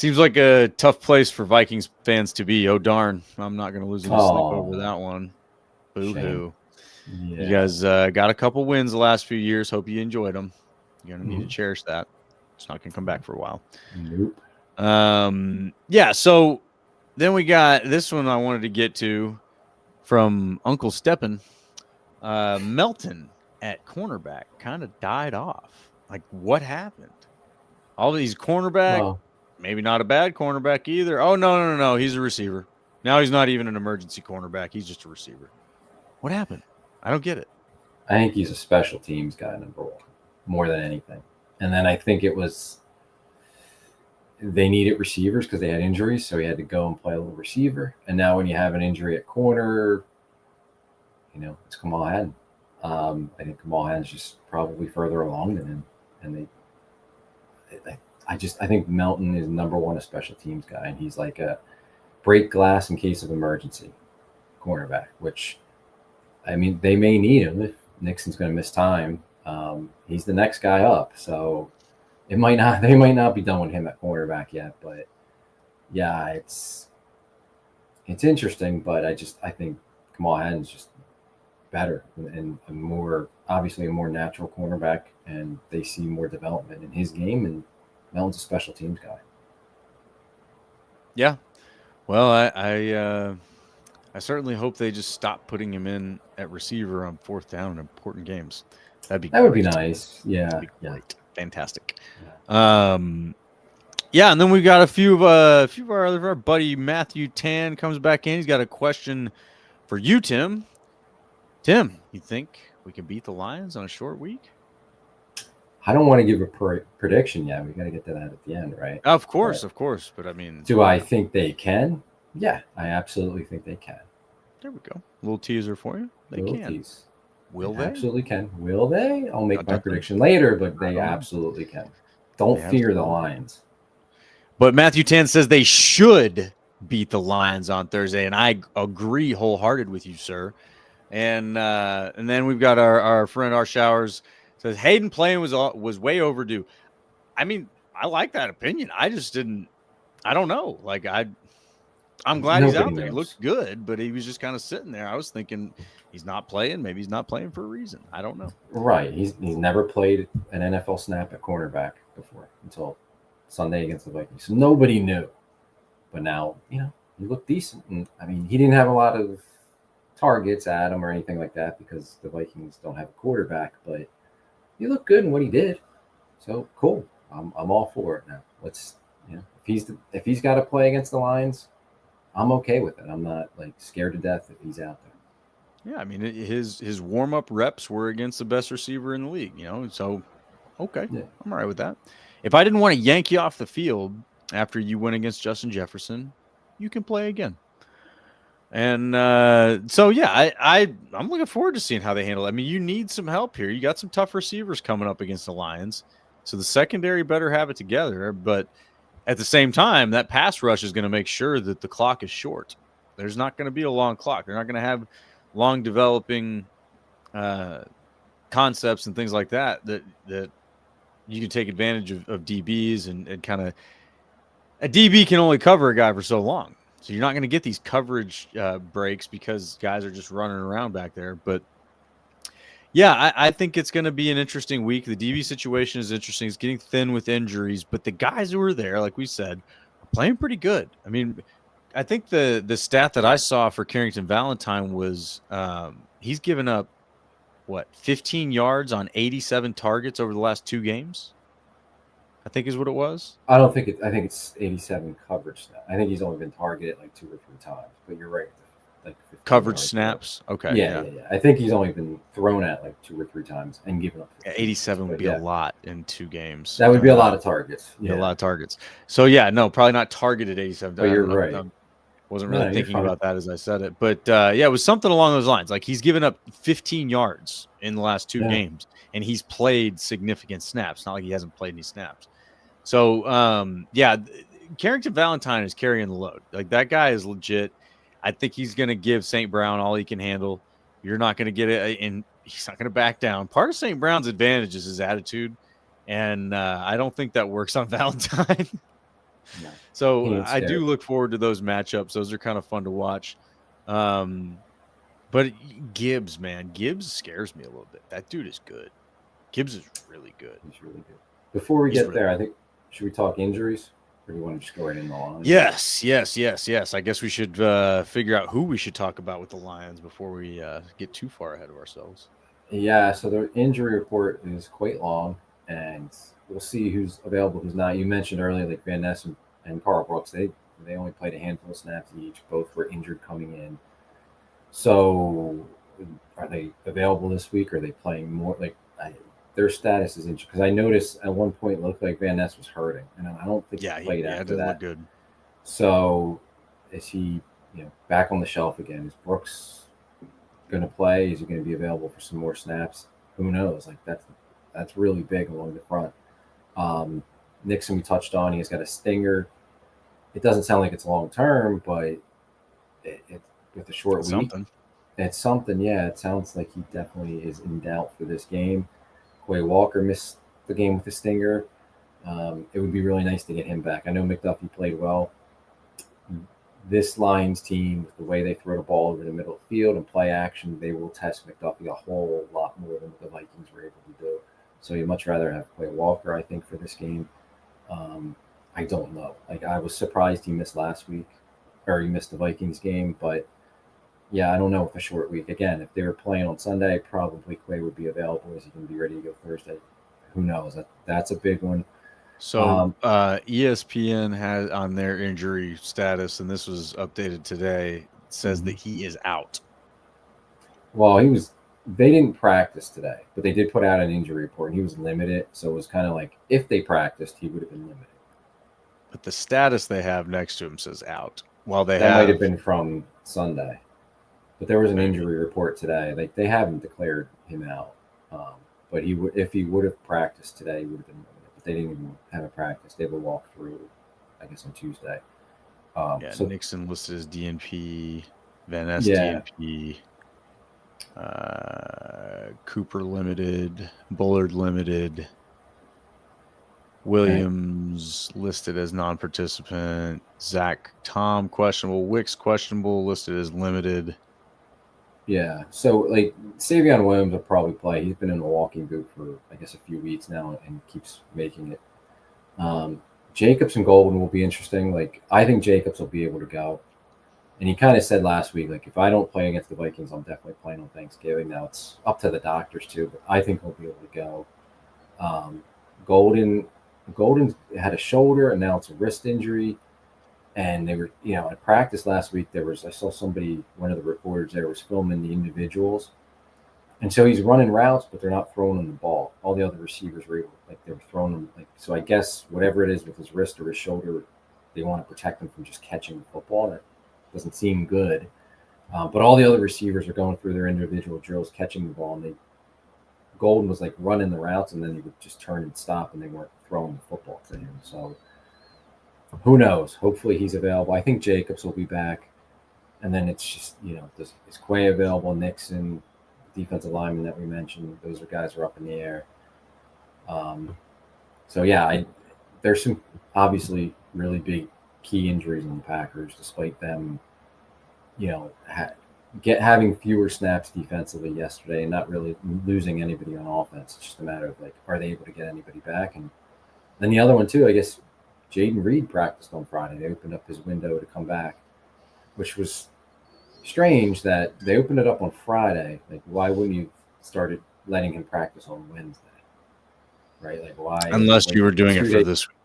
like a tough place for Vikings fans to be. Oh darn, I'm not going to lose any sleep over that one. Boo-hoo. Yeah. You guys got a couple wins the last few years. Hope you enjoyed them. You're going to need to cherish that. It's not going to come back for a while. Nope. Yeah, so then we got this one I wanted to get to from Uncle Steppen. Melton at cornerback kind of died off. Like, what happened? All these cornerback maybe not a bad cornerback either. Oh, no. He's a receiver. Now he's not even an emergency cornerback. He's just a receiver. What happened? I don't get it. I think he's a special teams guy, number one, more than anything. And then I think it was they needed receivers because they had injuries, so he had to go and play a little receiver. And now when you have an injury at corner, it's Kamal Hadden. I think Kamal Hadden's just probably further along than him. And I think Melton is number one a special teams guy, and he's like a break glass in case of emergency cornerback, which, I mean, they may need him if Nixon's going to miss time. He's the next guy up, so they might not be done with him at cornerback yet. But yeah, it's interesting. But I think Kamal Hadden's just better and obviously a more natural cornerback, and they see more development in his game. And Melton's a special teams guy. Yeah. Well, I certainly hope they just stop putting him in at receiver on fourth down in important games. That would be nice. Yeah. That'd be great. Fantastic. Yeah. And then we got a few of our buddy Matthew Tan comes back in. He's got a question for you, Tim. Tim, you think we can beat the Lions on a short week? I don't want to give a prediction yet. We got to get to that at the end, right? Of course. But I mean, do I think they can? Yeah, I absolutely think they can. There we go. A little teaser for you. They can. Tease. Will they? Absolutely can. Will they? I'll make my prediction later, but they absolutely can. Don't fear the Lions. But Matthew Tan says they should beat the Lions on Thursday, and I agree wholehearted with you, sir. And then we've got our friend R Showers says Hayden playing was way overdue. I mean, I like that opinion. I just didn't. I don't know. Like I'm glad he's out there. He looked good, but he was just kind of sitting there. I was thinking he's not playing. Maybe he's not playing for a reason. I don't know. Right. He's never played an NFL snap at cornerback before until Sunday against the Vikings. So nobody knew. But now, he looked decent. And I mean, he didn't have a lot of targets at him or anything like that because the Vikings don't have a quarterback, but he looked good in what he did. So cool. I'm all for it now. Let's, if he's got to play against the Lions, I'm okay with it. I'm not like scared to death if he's out there. Yeah, I mean, his warm-up reps were against the best receiver in the league, so okay. Yeah. I'm all right with that. If I didn't want to yank you off the field after you went against Justin Jefferson, you can play again. And so, yeah, I'm looking forward to seeing how they handle it. I mean, you need some help here. You got some tough receivers coming up against the Lions, so the secondary better have it together. But at the same time, that pass rush is going to make sure that the clock is short. There's not going to be a long clock. They're not going to have long developing concepts and things like that you can take advantage of DBs and kind of – a DB can only cover a guy for so long. So you're not going to get these coverage breaks because guys are just running around back there. But, yeah, I think it's going to be an interesting week. The DB situation is interesting. It's getting thin with injuries. But the guys who are there, like we said, are playing pretty good. I mean, I think the stat that I saw for Carrington Valentine was he's given up, 15 yards on 87 targets over the last 2 games? I think is what it was. I think it's 87 coverage. I think he's only been targeted like 2 or 3 times. But you're right. Like coverage snaps. Okay. Yeah. I think he's only been thrown at like 2 or 3 times and given up. 87 would be a lot in 2 games. That would be a lot of targets. Yeah, a lot of targets. So yeah, no, probably not targeted 87. But you're right. I wasn't really thinking about that as I said it, but yeah, it was something along those lines. Like he's given up 15 yards in the last 2 games, and he's played significant snaps. Not like he hasn't played any snaps. So, yeah, Carrington Valentine is carrying the load. Like that guy is legit. I think he's going to give St. Brown all he can handle. You're not going to get it, and he's not going to back down. Part of St. Brown's advantage is his attitude, and I don't think that works on Valentine. No, so I do look forward to those matchups. Those are kind of fun to watch. But Gibbs scares me a little bit. That dude is good. Gibbs is really good. He's really good. Before we get there, I think, should we talk injuries? Or do you want to just go right in the line? Yes. I guess we should figure out who we should talk about with the Lions before we get too far ahead of ourselves. Yeah, so the injury report is quite long, and we'll see who's available, who's not. You mentioned earlier, like Van Ness and and Carl Brooks, they only played a handful of snaps each. Both were injured coming in. So, are they available this week? Are they playing more? Their status is interesting because I noticed at one point it looked like Van Ness was hurting, and I don't think he played it after didn't that. look good. So, is he back on the shelf again? Is Brooks going to play? Is he going to be available for some more snaps? Who knows? Like that's really big along the front. Nixon we touched on. He's got a stinger. It doesn't sound like it's long term, but it with a short week, it's something. Yeah, it sounds like he definitely is in doubt for this game. Quay Walker missed the game with the stinger. It would be really nice to get him back. I know McDuffie played well. This Lions team, the way they throw the ball over the middle of the field and play action, they will test McDuffie a whole lot more than what the Vikings were able to do. So you'd much rather have Quay Walker, I think, for this game. I don't know. Like, I was surprised he missed last week, or he missed the Vikings game, but yeah, I don't know with a short week. Again, if they were playing on Sunday, probably Quay would be available. Is he going to be ready to go Thursday? Who knows? That's a big one. So ESPN has on their injury status, and this was updated today, says that he is out. Well, they didn't practice today, but they did put out an injury report, and he was limited. So it was kind of like if they practiced, he would have been limited. But the status they have next to him says out. While that might have been from Sunday, but there was an injury report today. Like, they haven't declared him out, but if he would have practiced today, he would have been limited. But they didn't even have a practice. They will walk through, I guess, on Tuesday. So Nixon listed as DNP, Van Ness DNP, Cooper limited, Bullard limited, Williams listed as non-participant, Zach Tom questionable, Wicks questionable, listed as limited. Yeah, so like Savion Williams will probably play. He's been in a walking boot for, I guess, a few weeks now and keeps making it. Jacobs and Golden will be interesting. Like, I think Jacobs will be able to go. And he kind of said last week, like, if I don't play against the Vikings, I'm definitely playing on Thanksgiving. Now it's up to the doctors too, but I think he'll be able to go. Golden had a shoulder and now it's a wrist injury. And they were, at practice last week, I saw one of the reporters there was filming the individuals. And so he's running routes, but they're not throwing him the ball. All the other receivers were able, they were throwing him. So I guess whatever it is with his wrist or his shoulder, they want to protect him from just catching the football. That doesn't seem good. But all the other receivers are going through their individual drills, catching the ball. And Golden was running the routes, and then he would just turn and stop, and they weren't throwing the football to him. So who knows? Hopefully he's available. I think Jacobs will be back. And then it's just, is Quay available? Nixon, defensive lineman that we mentioned, those guys are up in the air. So yeah, there's some obviously really big key injuries in the Packers, despite them, having fewer snaps defensively yesterday and not really losing anybody on offense. It's just a matter of are they able to get anybody back? And then the other one too, I guess, Jaden Reed practiced on Friday. They opened up his window to come back, which was strange that they opened it up on Friday. Why wouldn't you started letting him practice on Wednesday? Right? Why? Unless you were doing it for this week.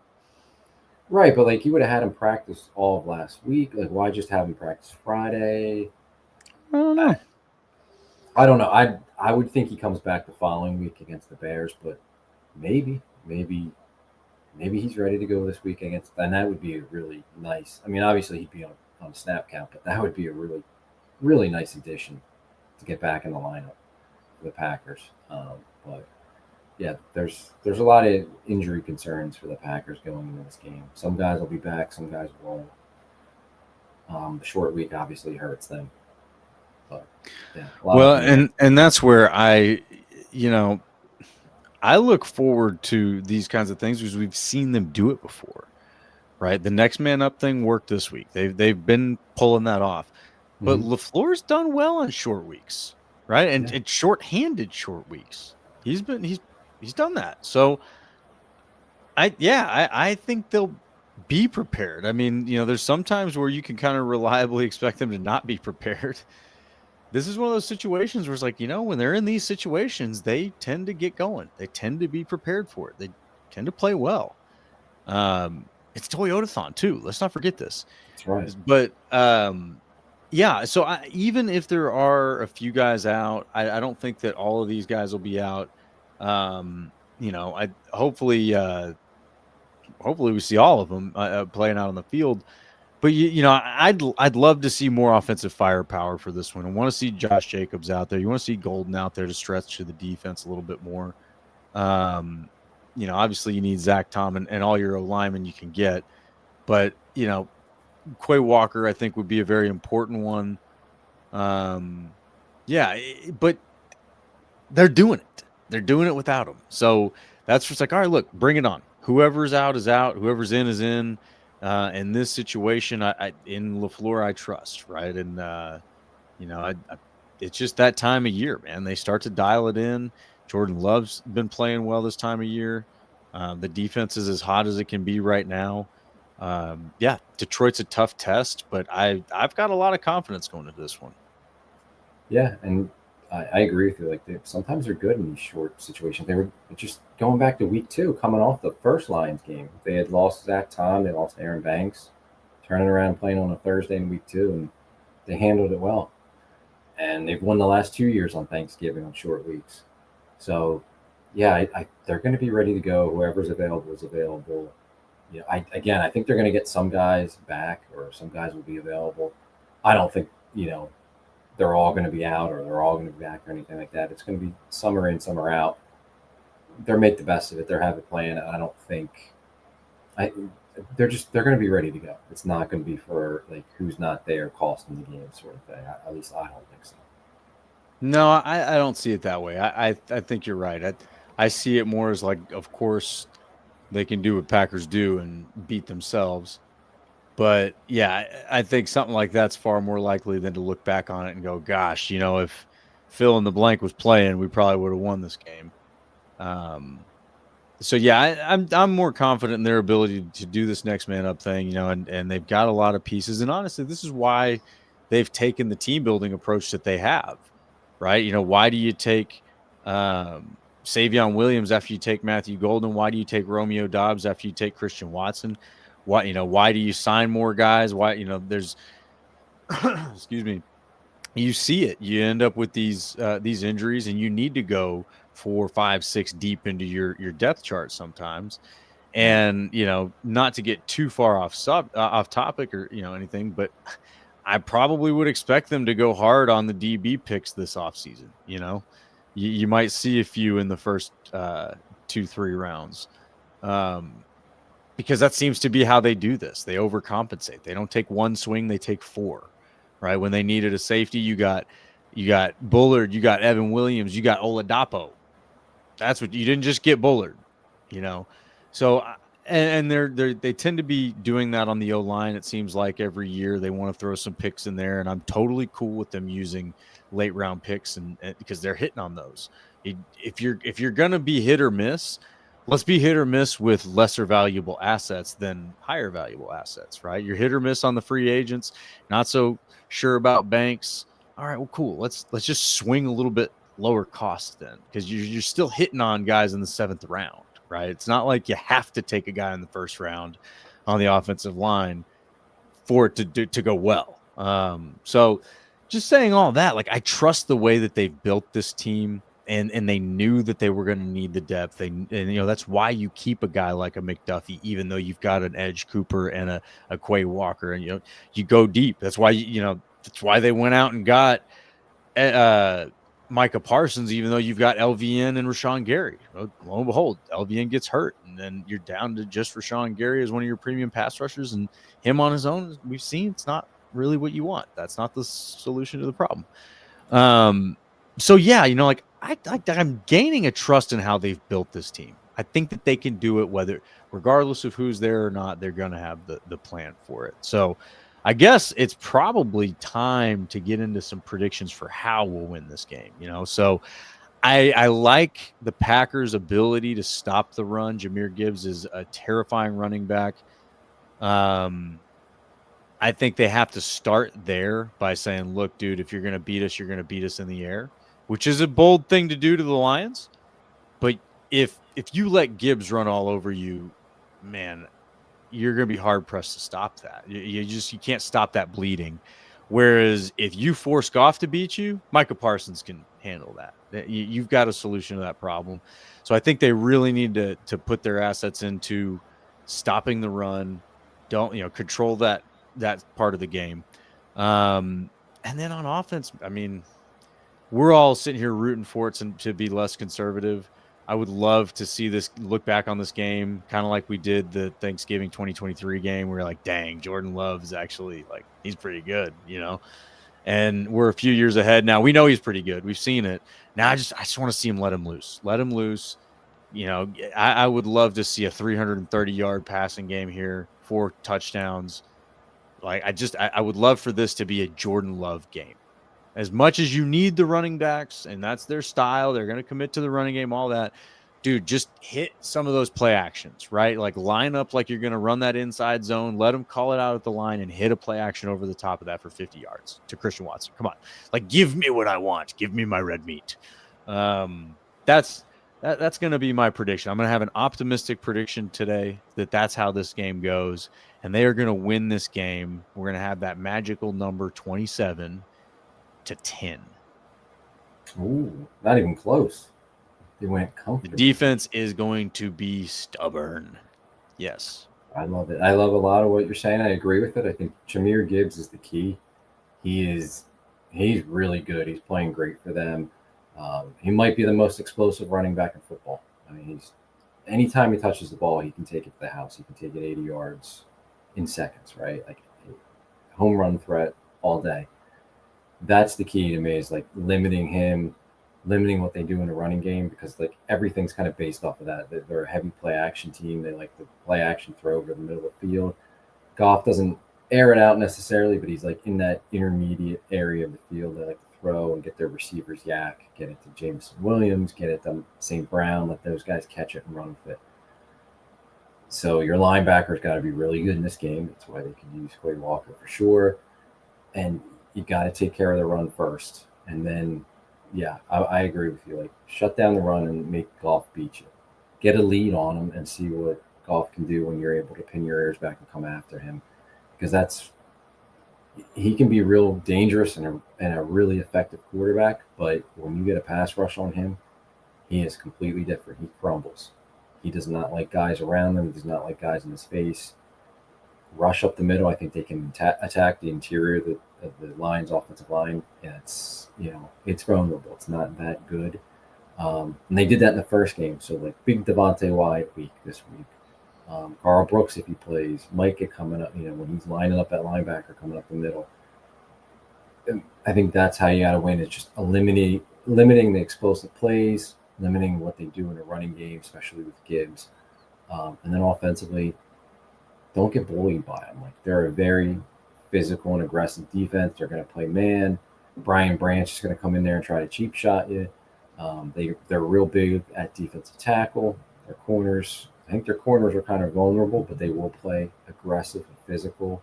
Right, but you would have had him practice all of last week. Why just have him practice Friday? I don't know. I don't know. I would think he comes back the following week against the Bears, but maybe he's ready to go this week and that would be a really nice. I mean, obviously he'd be on a snap count, but that would be a really, really nice addition to get back in the lineup for the Packers. But yeah, there's a lot of injury concerns for the Packers going into this game. Some guys will be back, some guys won't. The short week obviously hurts them. But yeah. Well, and that's where I look forward to these kinds of things because we've seen them do it before, right? The next man up thing worked this week. They've been pulling that off, but LaFleur's done well on short weeks, right? And short-handed short weeks. He's done that. So I think they'll be prepared. I mean, there's some times where you can kind of reliably expect them to not be prepared. This is one of those situations where it's when they're in these situations, they tend to get going. They tend to be prepared for it. They tend to play well. It's Toyotathon too. Let's not forget this. That's right. But yeah, so even if there are a few guys out, I don't think that all of these guys will be out. I hopefully we see all of them playing out on the field. But I'd love to see more offensive firepower for this one. I want to see Josh Jacobs out there. You want to see Golden out there to stretch to the defense a little bit more. Obviously you need Zach Tom and all your linemen you can get, but Quay Walker I think would be a very important one. But they're doing it. They're doing it without him. So that's just like, all right, look, bring it on. Whoever's out is out. Whoever's in is in. In this situation, in LaFleur, I trust, right? And it's just that time of year, man. They start to dial it in. Jordan Love's been playing well this time of year. The defense is as hot as it can be right now. Detroit's a tough test, but I've got a lot of confidence going into this one. Yeah, and I agree with you. Like sometimes they're good in these short situations. They were just going back to week 2, coming off the first Lions game. They had lost Zach Tom, they lost Aaron Banks, turning around playing on a Thursday in week 2, and they handled it well. And they've won the last 2 years on Thanksgiving on short weeks. So, yeah, they're going to be ready to go. Whoever's available is available. I think they're going to get some guys back, or some guys will be available. I don't think they're all going to be out, or they're all going to be back, or anything like that. It's going to be some are in, some are out. They're make the best of it. They're have a plan. I don't think they're going to be ready to go. It's not going to be for like who's not there costing the game sort of thing. At least I don't think so. No, I don't see it that way. I think you're right. I see it more as like, of course, they can do what Packers do and beat themselves. But yeah, I think something like that's far more likely than to look back on it and go, gosh, if fill in the blank was playing, we probably would have won this game. So yeah, I'm more confident in their ability to do this next man up thing, and they've got a lot of pieces. And honestly, this is why they've taken the team building approach that they have, right? Why do you take Savion Williams after you take Matthew Golden? Why do you take Romeo Doubs after you take Christian Watson? Why do you sign more guys? Why, there's, excuse me, you see it. You end up with these injuries, and you need to go 4, 5, 6 deep into your depth chart sometimes. And, not to get too far off topic or, anything, but I probably would expect them to go hard on the DB picks this offseason. You might see a few in the first 2-3 rounds. Because that seems to be how they do this. They overcompensate. They don't take one swing, they take 4. Right? When they needed a safety, you got Bullard, you got Evan Williams, you got Oladapo. That's what you didn't just get Bullard, So and they tend to be doing that on the O-line. It seems like every year they want to throw some picks in there, and I'm totally cool with them using late round picks and because they're hitting on those. If you're gonna be hit or miss, let's be hit or miss with lesser valuable assets than higher valuable assets, right? You're hit or miss on the free agents, not so sure about Banks. All right, well, cool. Let's just swing a little bit lower cost then, because you're still hitting on guys in the 7th round, right? It's not like you have to take a guy in the 1st round on the offensive line for it to go well. So just saying all that, like I trust the way that they've built this team. And they knew that they were going to need the depth. That's why you keep a guy like a McDuffie, even though you've got an Edge Cooper and a Quay Walker, and you go deep. That's why that's why they went out and got Micah Parsons, even though you've got LVN and Rashawn Gary. Lo and behold, LVN gets hurt, and then you're down to just Rashawn Gary as one of your premium pass rushers, and him on his own, we've seen it's not really what you want. That's not the solution to the problem. So yeah, I'm gaining a trust in how they've built this team. I think that they can do it, regardless of who's there or not, they're going to have the plan for it. So I guess it's probably time to get into some predictions for how we'll win this game, So I like the Packers' ability to stop the run. Jahmyr Gibbs is a terrifying running back. I think they have to start there by saying, look, dude, if you're going to beat us, you're going to beat us in the air, which is a bold thing to do to the Lions. But if you let Gibbs run all over you, man, you're going to be hard pressed to stop that. You can't stop that bleeding. Whereas if you force Goff to beat you, Micah Parsons can handle that. You've got a solution to that problem. So I think they really need to put their assets into stopping the run. Don't control that part of the game. And then on offense, I mean, we're all sitting here rooting for it to be less conservative. I would love to see this look back on this game, kind of like we did the Thanksgiving 2023 game. Where we're like, dang, Jordan Love is actually like, he's pretty good, and we're a few years ahead now. We know he's pretty good. We've seen it. Now I just want to see him let him loose. Let him loose. I would love to see a 330-yard passing game here, 4 touchdowns. Like I would love for this to be a Jordan Love game. As much as you need the running backs, and that's their style, they're going to commit to the running game, all that. Dude, just hit some of those play actions, right? Like line up like you're going to run that inside zone, let them call it out at the line, and hit a play action over the top of that for 50 yards to Christian Watson. Come on. Like, give me what I want. Give me my red meat. That's going to be my prediction. I'm going to have an optimistic prediction today that's how this game goes, and they are going to win this game. We're going to have that magical number 27-10. Ooh, not even close. They went comfortable. The defense is going to be stubborn. Yes. I love it. I love a lot of what you're saying. I agree with it. I think Jahmyr Gibbs is the key. He's really good. He's playing great for them. He might be the most explosive running back in football. I mean, anytime he touches the ball, he can take it to the house. He can take it 80 yards in seconds, right? Like home run threat all day. That's the key to me, is like limiting him, limiting what they do in the running game, because like everything's kind of based off of that. They're a heavy play action team. They like the play action throw over the middle of the field. Goff doesn't air it out necessarily, but he's like in that intermediate area of the field. They like to throw and get their receivers yak, get it to Jameson Williams, get it to St. Brown, let those guys catch it and run with it. So your linebackers got to be really good in this game. That's why they can use Quay Walker for sure. And you got to take care of the run first. And then, yeah, I agree with you. Like, shut down the run and make Goff beat you. Get a lead on him and see what Goff can do when you're able to pin your ears back and come after him. Because he can be real dangerous and a really effective quarterback. But when you get a pass rush on him, he is completely different. He crumbles. He does not like guys around him. He does not like guys in his face. Rush up the middle. I think they can attack the interior of the Lions' offensive line. Yeah, it's vulnerable. It's not that good. And they did that in the first game. So like big Devontae Wyatt week this week. Carl Brooks, if he plays, might get coming up. When he's lining up at linebacker, coming up the middle. And I think that's how you got to win. Is just limiting the explosive plays, limiting what they do in a running game, especially with Gibbs, and then offensively, don't get bullied by them. Like, they're a very physical and aggressive defense. They're going to play man. Brian Branch is going to come in there and try to cheap shot you. They're real big at defensive tackle. Their corners, I think their corners are kind of vulnerable, but they will play aggressive and physical.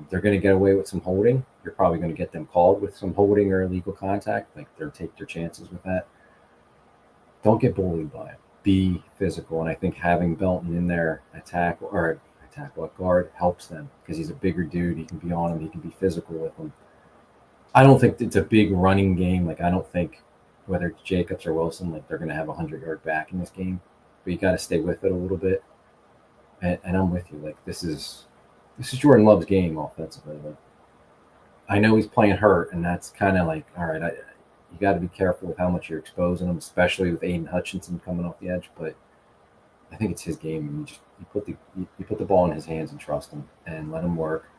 They're going to get away with some holding. You're probably going to get them called with some holding or illegal contact. Like, they'll take their chances with that. Don't get bullied by it. Be physical. And I think having Belton in there at tackle at guard helps them, because he's a bigger dude. He can be on him. He can be physical with him. I don't think it's a big running game. Like, I don't think whether it's Jacobs or Wilson, like, they're going to have a 100-yard back in this game. But you got to stay with it a little bit. And I'm with you. Like, this is Jordan Love's game offensively. Like, I know he's playing hurt, and that's kind of like, all right, you got to be careful with how much you're exposing him, especially with Aiden Hutchinson coming off the edge. But I think it's his game, and you put the ball in his hands and trust him and let him work.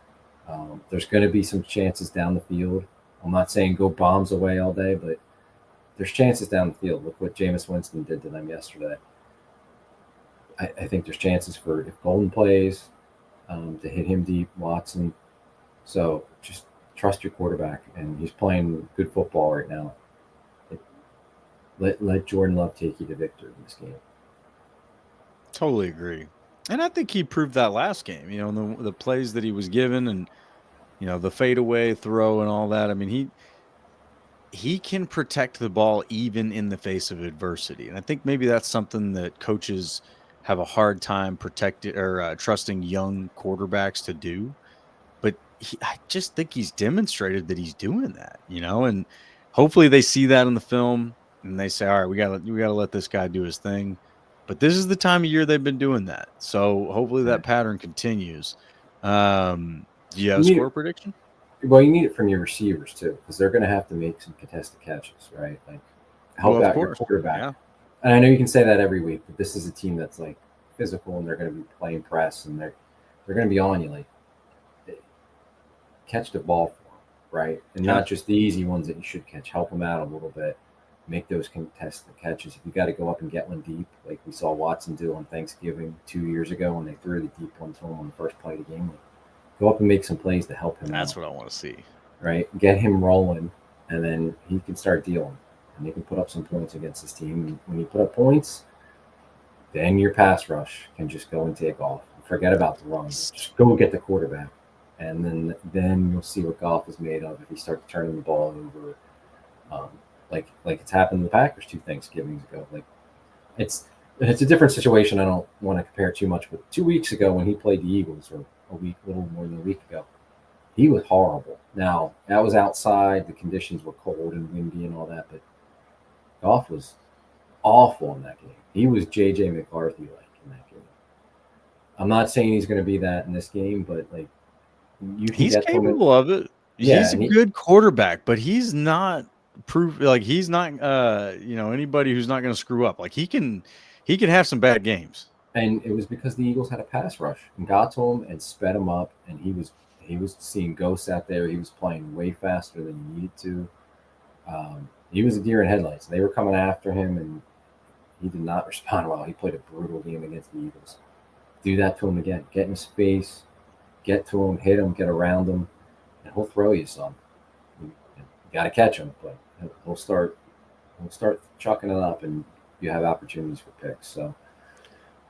There's going to be some chances down the field. I'm not saying go bombs away all day, but there's chances down the field. Look what Jameis Winston did to them yesterday. I think there's chances for, if Golden plays, to hit him deep, Watson. So just trust your quarterback, and he's playing good football right now. Let Jordan Love take you to victory in this game. Totally agree. And I think he proved that last game, the plays that he was given, and, the fadeaway throw and all that. I mean, he can protect the ball even in the face of adversity. And I think maybe that's something that coaches have a hard time protecting or trusting young quarterbacks to do. But I just think he's demonstrated that he's doing that, and hopefully they see that in the film and they say, all right, we gotta let this guy do his thing. But this is the time of year they've been doing that. So hopefully that pattern continues. Do you have You a need score it, prediction? well, you need it from your receivers too, because they're going to have to make some contested catches, right? Like Well, help of out your course. quarterback. Yeah. And I know you can say that every week, but this is a team that's like physical and they're going to be playing press and they're going to be on you. Like catch the ball for them, right? And Yeah. not just the easy ones that you should catch. Help them out a little bit. Make those contested catches. If you got to go up and get one deep, like we saw Watson do on Thanksgiving 2 years ago when they threw the deep one to him on the first play of the game, like, go up and make some plays to help him That's out, what I want to see. right? Get him rolling, and then he can start dealing, and he can put up some points against his team. And when you put up points, then your pass rush can just go and take off. Forget about the run. Just go get the quarterback, and then you'll see what Goff is made of if he starts turning the ball over, um, like it's happened to the Packers 2 Thanksgivings ago. Like it's a different situation. I don't want to compare too much, but 2 weeks ago when he played the Eagles, or a little more than a week ago, he was horrible. Now that was outside; the conditions were cold and windy and all that, but Goff was awful in that game. He was JJ McCarthy like in that game. I'm not saying he's going to be that in this game, but like you can He's get to him. capable of it. Yeah, He's a and good quarterback, but he's not proof. Like he's not, anybody who's not going to screw up. Like he can have some bad games. it was because the Eagles had a pass rush and got to him and sped him up, and he was seeing ghosts out there. He was playing way faster than he needed to. He was a deer in headlights. They were coming after him, and he did not respond well. He played a brutal game against the Eagles. Do that to him again. Get in his face, get to him, hit him, get around him, and he'll throw you some. You got to catch him, but he'll start chucking it up, and you have opportunities for picks. So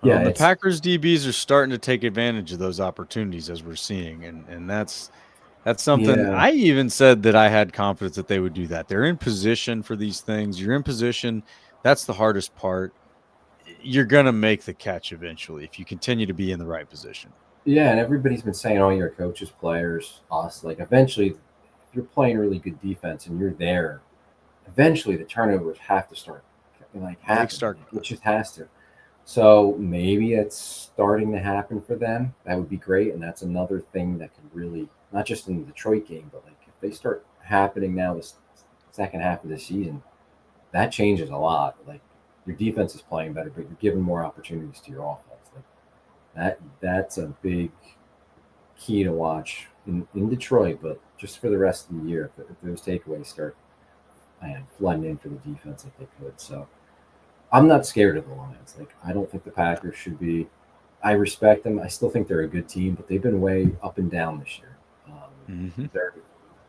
yeah, The it's Packers DBs are starting to take advantage of those opportunities as we're seeing, and that's something yeah, I even said that I had confidence that they would do that. They're in position for these things. You're in position. That's the hardest part. You're gonna make the catch eventually if you continue to be in the right position. yeah, and everybody's been saying all your coaches, players, us, like eventually, if you're playing really good defense and you're there, eventually the turnovers have to start like They happening. start. It just has to. So maybe it's starting to happen for them. That would be great, and that's another thing that could really, not just in the Detroit game, but like if they start happening now this second half of the season, that changes a lot. Like your defense is playing better, but you're giving more opportunities to your offense. Like that's a big key to watch in Detroit, but just for the rest of the year, if those takeaways start flooding in for the defense like they could. So I'm not scared of the Lions. Like I don't think the Packers should be. I respect them. I still think they're a good team, but they've been way up and down this year. Mhm. They're.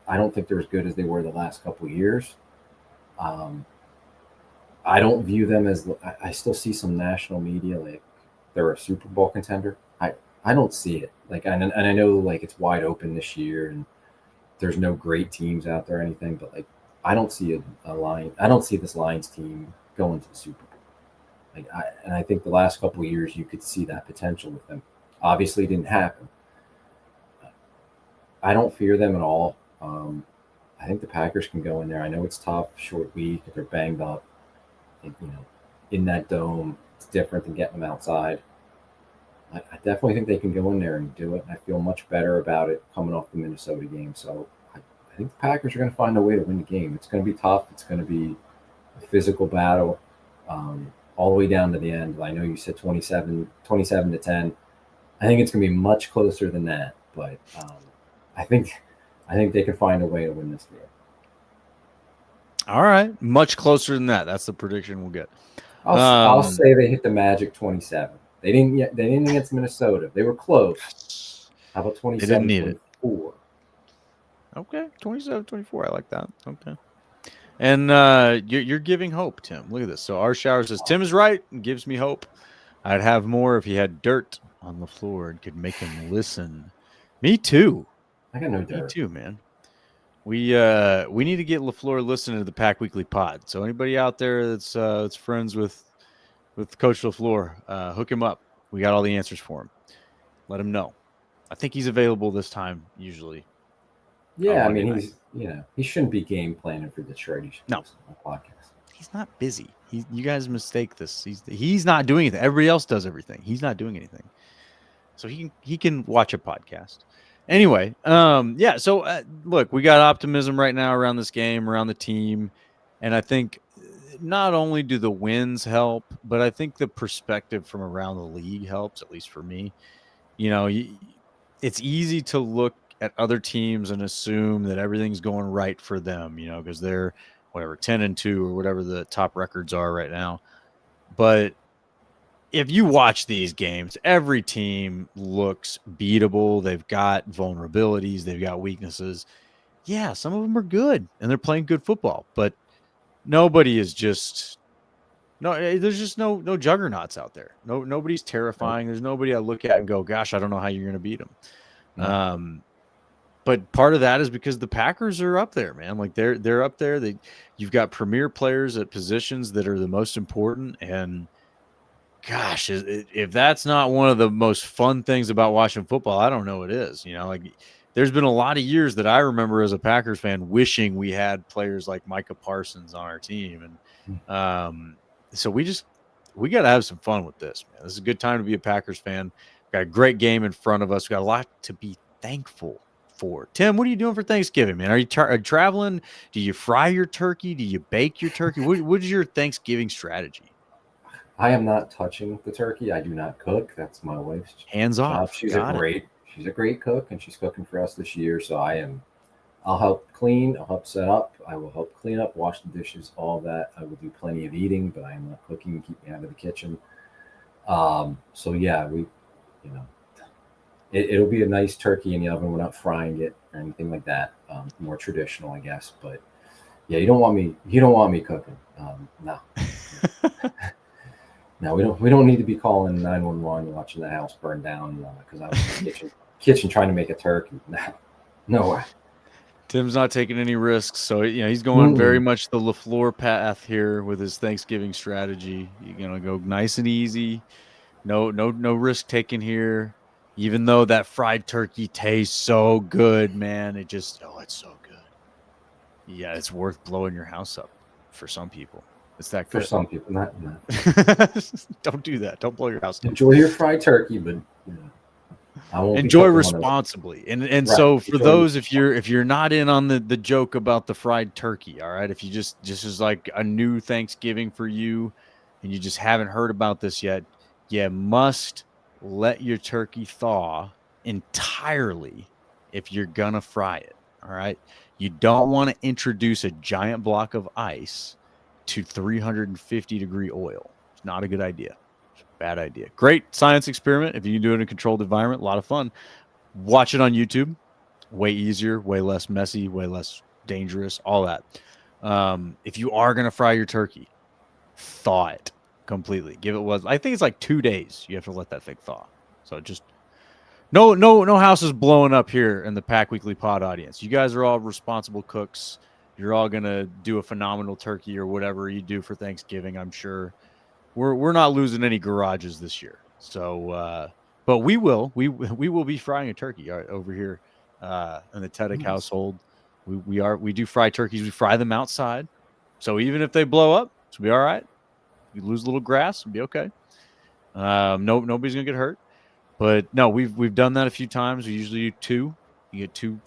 I don't think they're as good as they were the last couple of years. Um, I don't view them as. I still see some national media like they're a Super Bowl contender. I don't see it. Like and I know like it's wide open this year and there's no great teams out there or anything, but like I don't see a line. I don't see this Lions team going to the Super Bowl. And I think the last couple of years you could see that potential with them. Obviously, it didn't happen. I don't fear them at all. I think the Packers can go in there. I know it's tough, short week, if they're banged up. In that dome, it's different than getting them outside. I definitely think they can go in there and do it. And I feel much better about it coming off the Minnesota game. So I think the Packers are going to find a way to win the game. It's going to be tough. It's going to be a physical battle. All the way down to the end. I know you said 27-10. I think it's going to be much closer than that, but I think they can find a way to win this game. All right, much closer than that. That's the prediction we'll get. I'll say they hit the magic 27. They didn't yet. They didn't against Minnesota. They were close. How about They didn't need it. 27-24? Okay, 27-24. I like that. Okay. And you're giving hope, Tim. Look at this. So our shower says Tim is right and gives me hope. I'd have more if he had dirt on the floor and could make him listen. Me too. I got no Me dirt. too, man. We need to get LaFleur listening to the Pack Weekly Pod. So anybody out there that's friends with with Coach LaFleur. Hook him up. We got all the answers for him. Let him know. I think he's available this time usually. Yeah, I Monday mean, night. he shouldn't be game planning for Detroit. He should No. listen to the podcast. He's not busy. You guys mistake this. He's not doing anything. Everybody else does everything. He's not doing anything. So he can watch a podcast. Anyway, yeah. So look, we got optimism right now around this game, around the team, and I think not only do the wins help, but I think the perspective from around the league helps. At least for me, it's easy to look at other teams and assume that everything's going right for them, because they're whatever 10-2 or whatever the top records are right now. But if you watch these games, every team looks beatable. They've got vulnerabilities. They've got weaknesses. Yeah, some of them are good, and they're playing good football. But nobody is just there's just no juggernauts out there. Nobody's terrifying. There's nobody I look at and go, gosh, I don't know how you're going to beat them. No. But part of that is because the Packers are up there, man. Like they're up there. You've got premier players at positions that are the most important. And gosh, if that's not one of the most fun things about watching football, I don't know what is. There's been a lot of years that I remember as a Packers fan wishing we had players like Micah Parsons on our team. And so we got to have some fun with this, man. This is a good time to be a Packers fan. We've got a great game in front of us. We've got a lot to be thankful for. Tim, what are you doing for Thanksgiving, man? Are you traveling? Do you fry your turkey? Do you bake your turkey? What is your Thanksgiving strategy? I am not touching the turkey. I do not cook. That's my wife's hands off. She's a great cook, and she's cooking for us this year. So I'll help clean. I'll help set up. I will help clean up, wash the dishes, all that. I will do plenty of eating, but I am not cooking. Keep me out of the kitchen. So yeah, it'll be a nice turkey in the oven. We're not frying it or anything like that. More traditional, I guess. But yeah, you don't want me cooking. No. No, we don't need to be calling 911 watching the house burn down because I was in the kitchen trying to make a turkey. No way. Tim's not taking any risks, so he's going very much the LaFleur path here with his Thanksgiving strategy. You're gonna go nice and easy, no risk taking here. Even though that fried turkey tastes so good, man, it's so good. Yeah, it's worth blowing your house up for some people. It's that good. For some people, not. Don't do that. Don't blow your house up. Enjoy your fried turkey, but I won't enjoy responsibly. And right. So for those, if you're not in on the joke about the fried turkey, all right, if you just is like a new Thanksgiving for you and you just haven't heard about this yet, you must let your turkey thaw entirely if you're gonna fry it. All right. You don't want to introduce a giant block of ice to 350-degree oil. It's not a good idea. It's a bad idea. Great science experiment. If you can do it in a controlled environment, a lot of fun. Watch it on YouTube. Way easier, way less messy, way less dangerous, all that. If you are going to fry your turkey, thaw it completely. I think it's like 2 days you have to let that thing thaw. So just no houses blowing up here in the Pack Weekly Pod audience. You guys are all responsible cooks. You're all going to do a phenomenal turkey or whatever you do for Thanksgiving, I'm sure. We're not losing any garages this year. So, but we will be frying a turkey over here in the Teddick household. We do fry turkeys. We fry them outside. So even if they blow up, it'll be all right. You lose a little grass, it'll be okay. Nobody's going to get hurt. But no, we've done that a few times. We usually do 2. You get 2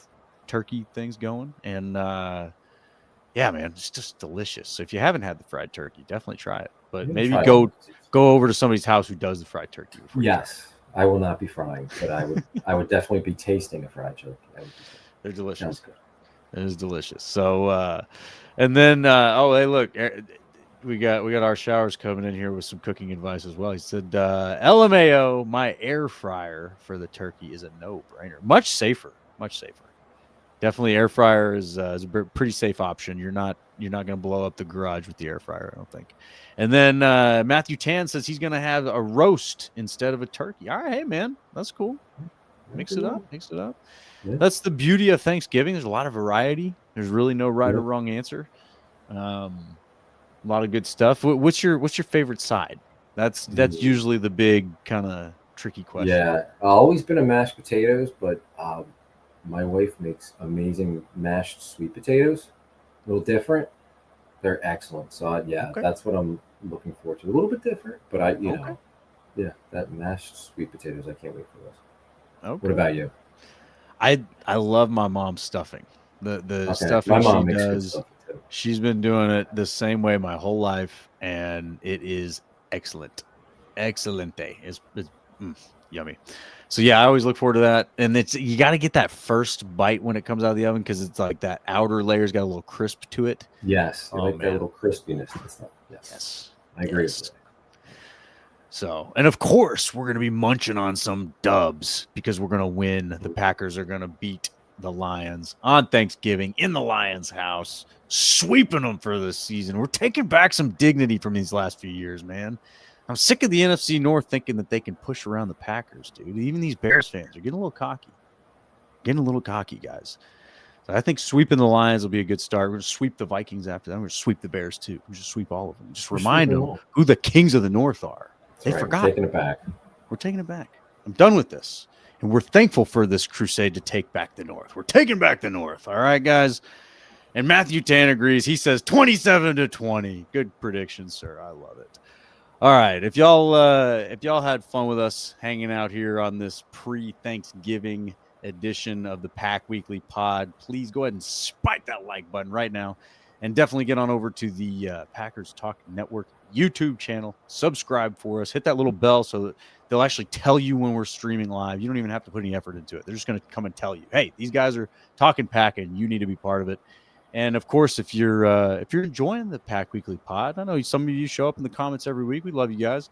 turkey things going. And, yeah, man, it's just delicious. So if you haven't had the fried turkey, definitely try it. But maybe go over to somebody's house who does the fried turkey. Yes, I will not be frying, but I would definitely be tasting a fried turkey. They're delicious. It is delicious. So, and then hey, look, we got our showers coming in here with some cooking advice as well. He said, LMAO, my air fryer for the turkey is a no-brainer. Much safer. Definitely, air fryer is a pretty safe option. You're not going to blow up the garage with the air fryer, I don't think. And then Matthew Tan says he's going to have a roast instead of a turkey. All right, hey man, that's cool. Mix it up. Yeah. That's the beauty of Thanksgiving. There's a lot of variety. There's really no right or wrong answer. A lot of good stuff. What's your favorite side That's usually the big kind of tricky question. Yeah, I've always been a mashed potatoes, but my wife makes amazing mashed sweet potatoes. A little different. They're excellent. So Okay. that's what I'm looking forward to. A little bit different, but Okay. that mashed sweet potatoes. I can't wait for those. Okay. What about you? I love my mom's stuffing. The Okay, stuffing my she mom makes good does. stuff too. She's been doing it the same way my whole life, and it is excellent. Excelente. It's yummy. So yeah, I always look forward to that. And you got to get that first bite when it comes out of the oven because it's like that outer layer's got a little crisp to it. Yes, I like man. that little crispiness and stuff. Yes. I agree with you. So, and of course, we're going to be munching on some dubs because we're going to win. The Packers are going to beat the Lions on Thanksgiving in the Lions' house, sweeping them for this season. We're taking back some dignity from these last few years, man. I'm sick of the NFC North thinking that they can push around the Packers, dude. Even these Bears fans are getting a little cocky. Guys. So I think sweeping the Lions will be a good start. We're going to sweep the Vikings after that. We're going to sweep the Bears, too. We're just sweep all of them. Just remind them who the kings of the North are. They forgot. We're taking it back. We're taking it back. I'm done with this. And we're thankful for this crusade to take back the North. We're taking back the North. All right, guys. And Matthew Tan agrees. He says 27-20. Good prediction, sir. I love it. All right. If y'all had fun with us hanging out here on this pre-Thanksgiving edition of the Pack Weekly Pod, please go ahead and spike that like button right now. And definitely get on over to the Packers Talk Network YouTube channel. Subscribe for us. Hit that little bell so that they'll actually tell you when we're streaming live. You don't even have to put any effort into it. They're just going to come and tell you, hey, these guys are talking Pack and you need to be part of it. And of course, if you're enjoying the Pack Weekly Pod, I know some of you show up in the comments every week. We love you guys.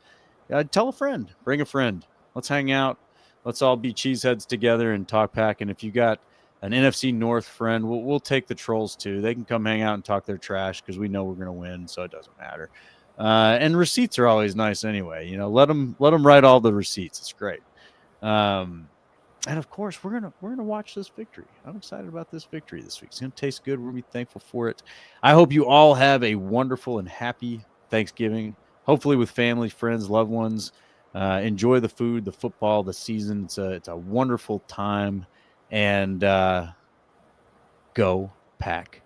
Tell a friend. Bring a friend. Let's hang out. Let's all be cheeseheads together and talk Pack. And if you got an NFC North friend, we'll take the trolls too. They can come hang out and talk their trash because we know we're going to win, so it doesn't matter. And receipts are always nice anyway. You know, let them write all the receipts. It's great. And of course, we're gonna watch this victory. I'm excited about this victory this week. It's gonna taste good. We're gonna be thankful for it. I hope you all have a wonderful and happy Thanksgiving. Hopefully, with family, friends, loved ones. Enjoy the food, the football, the season. It's a wonderful time. And go Pack.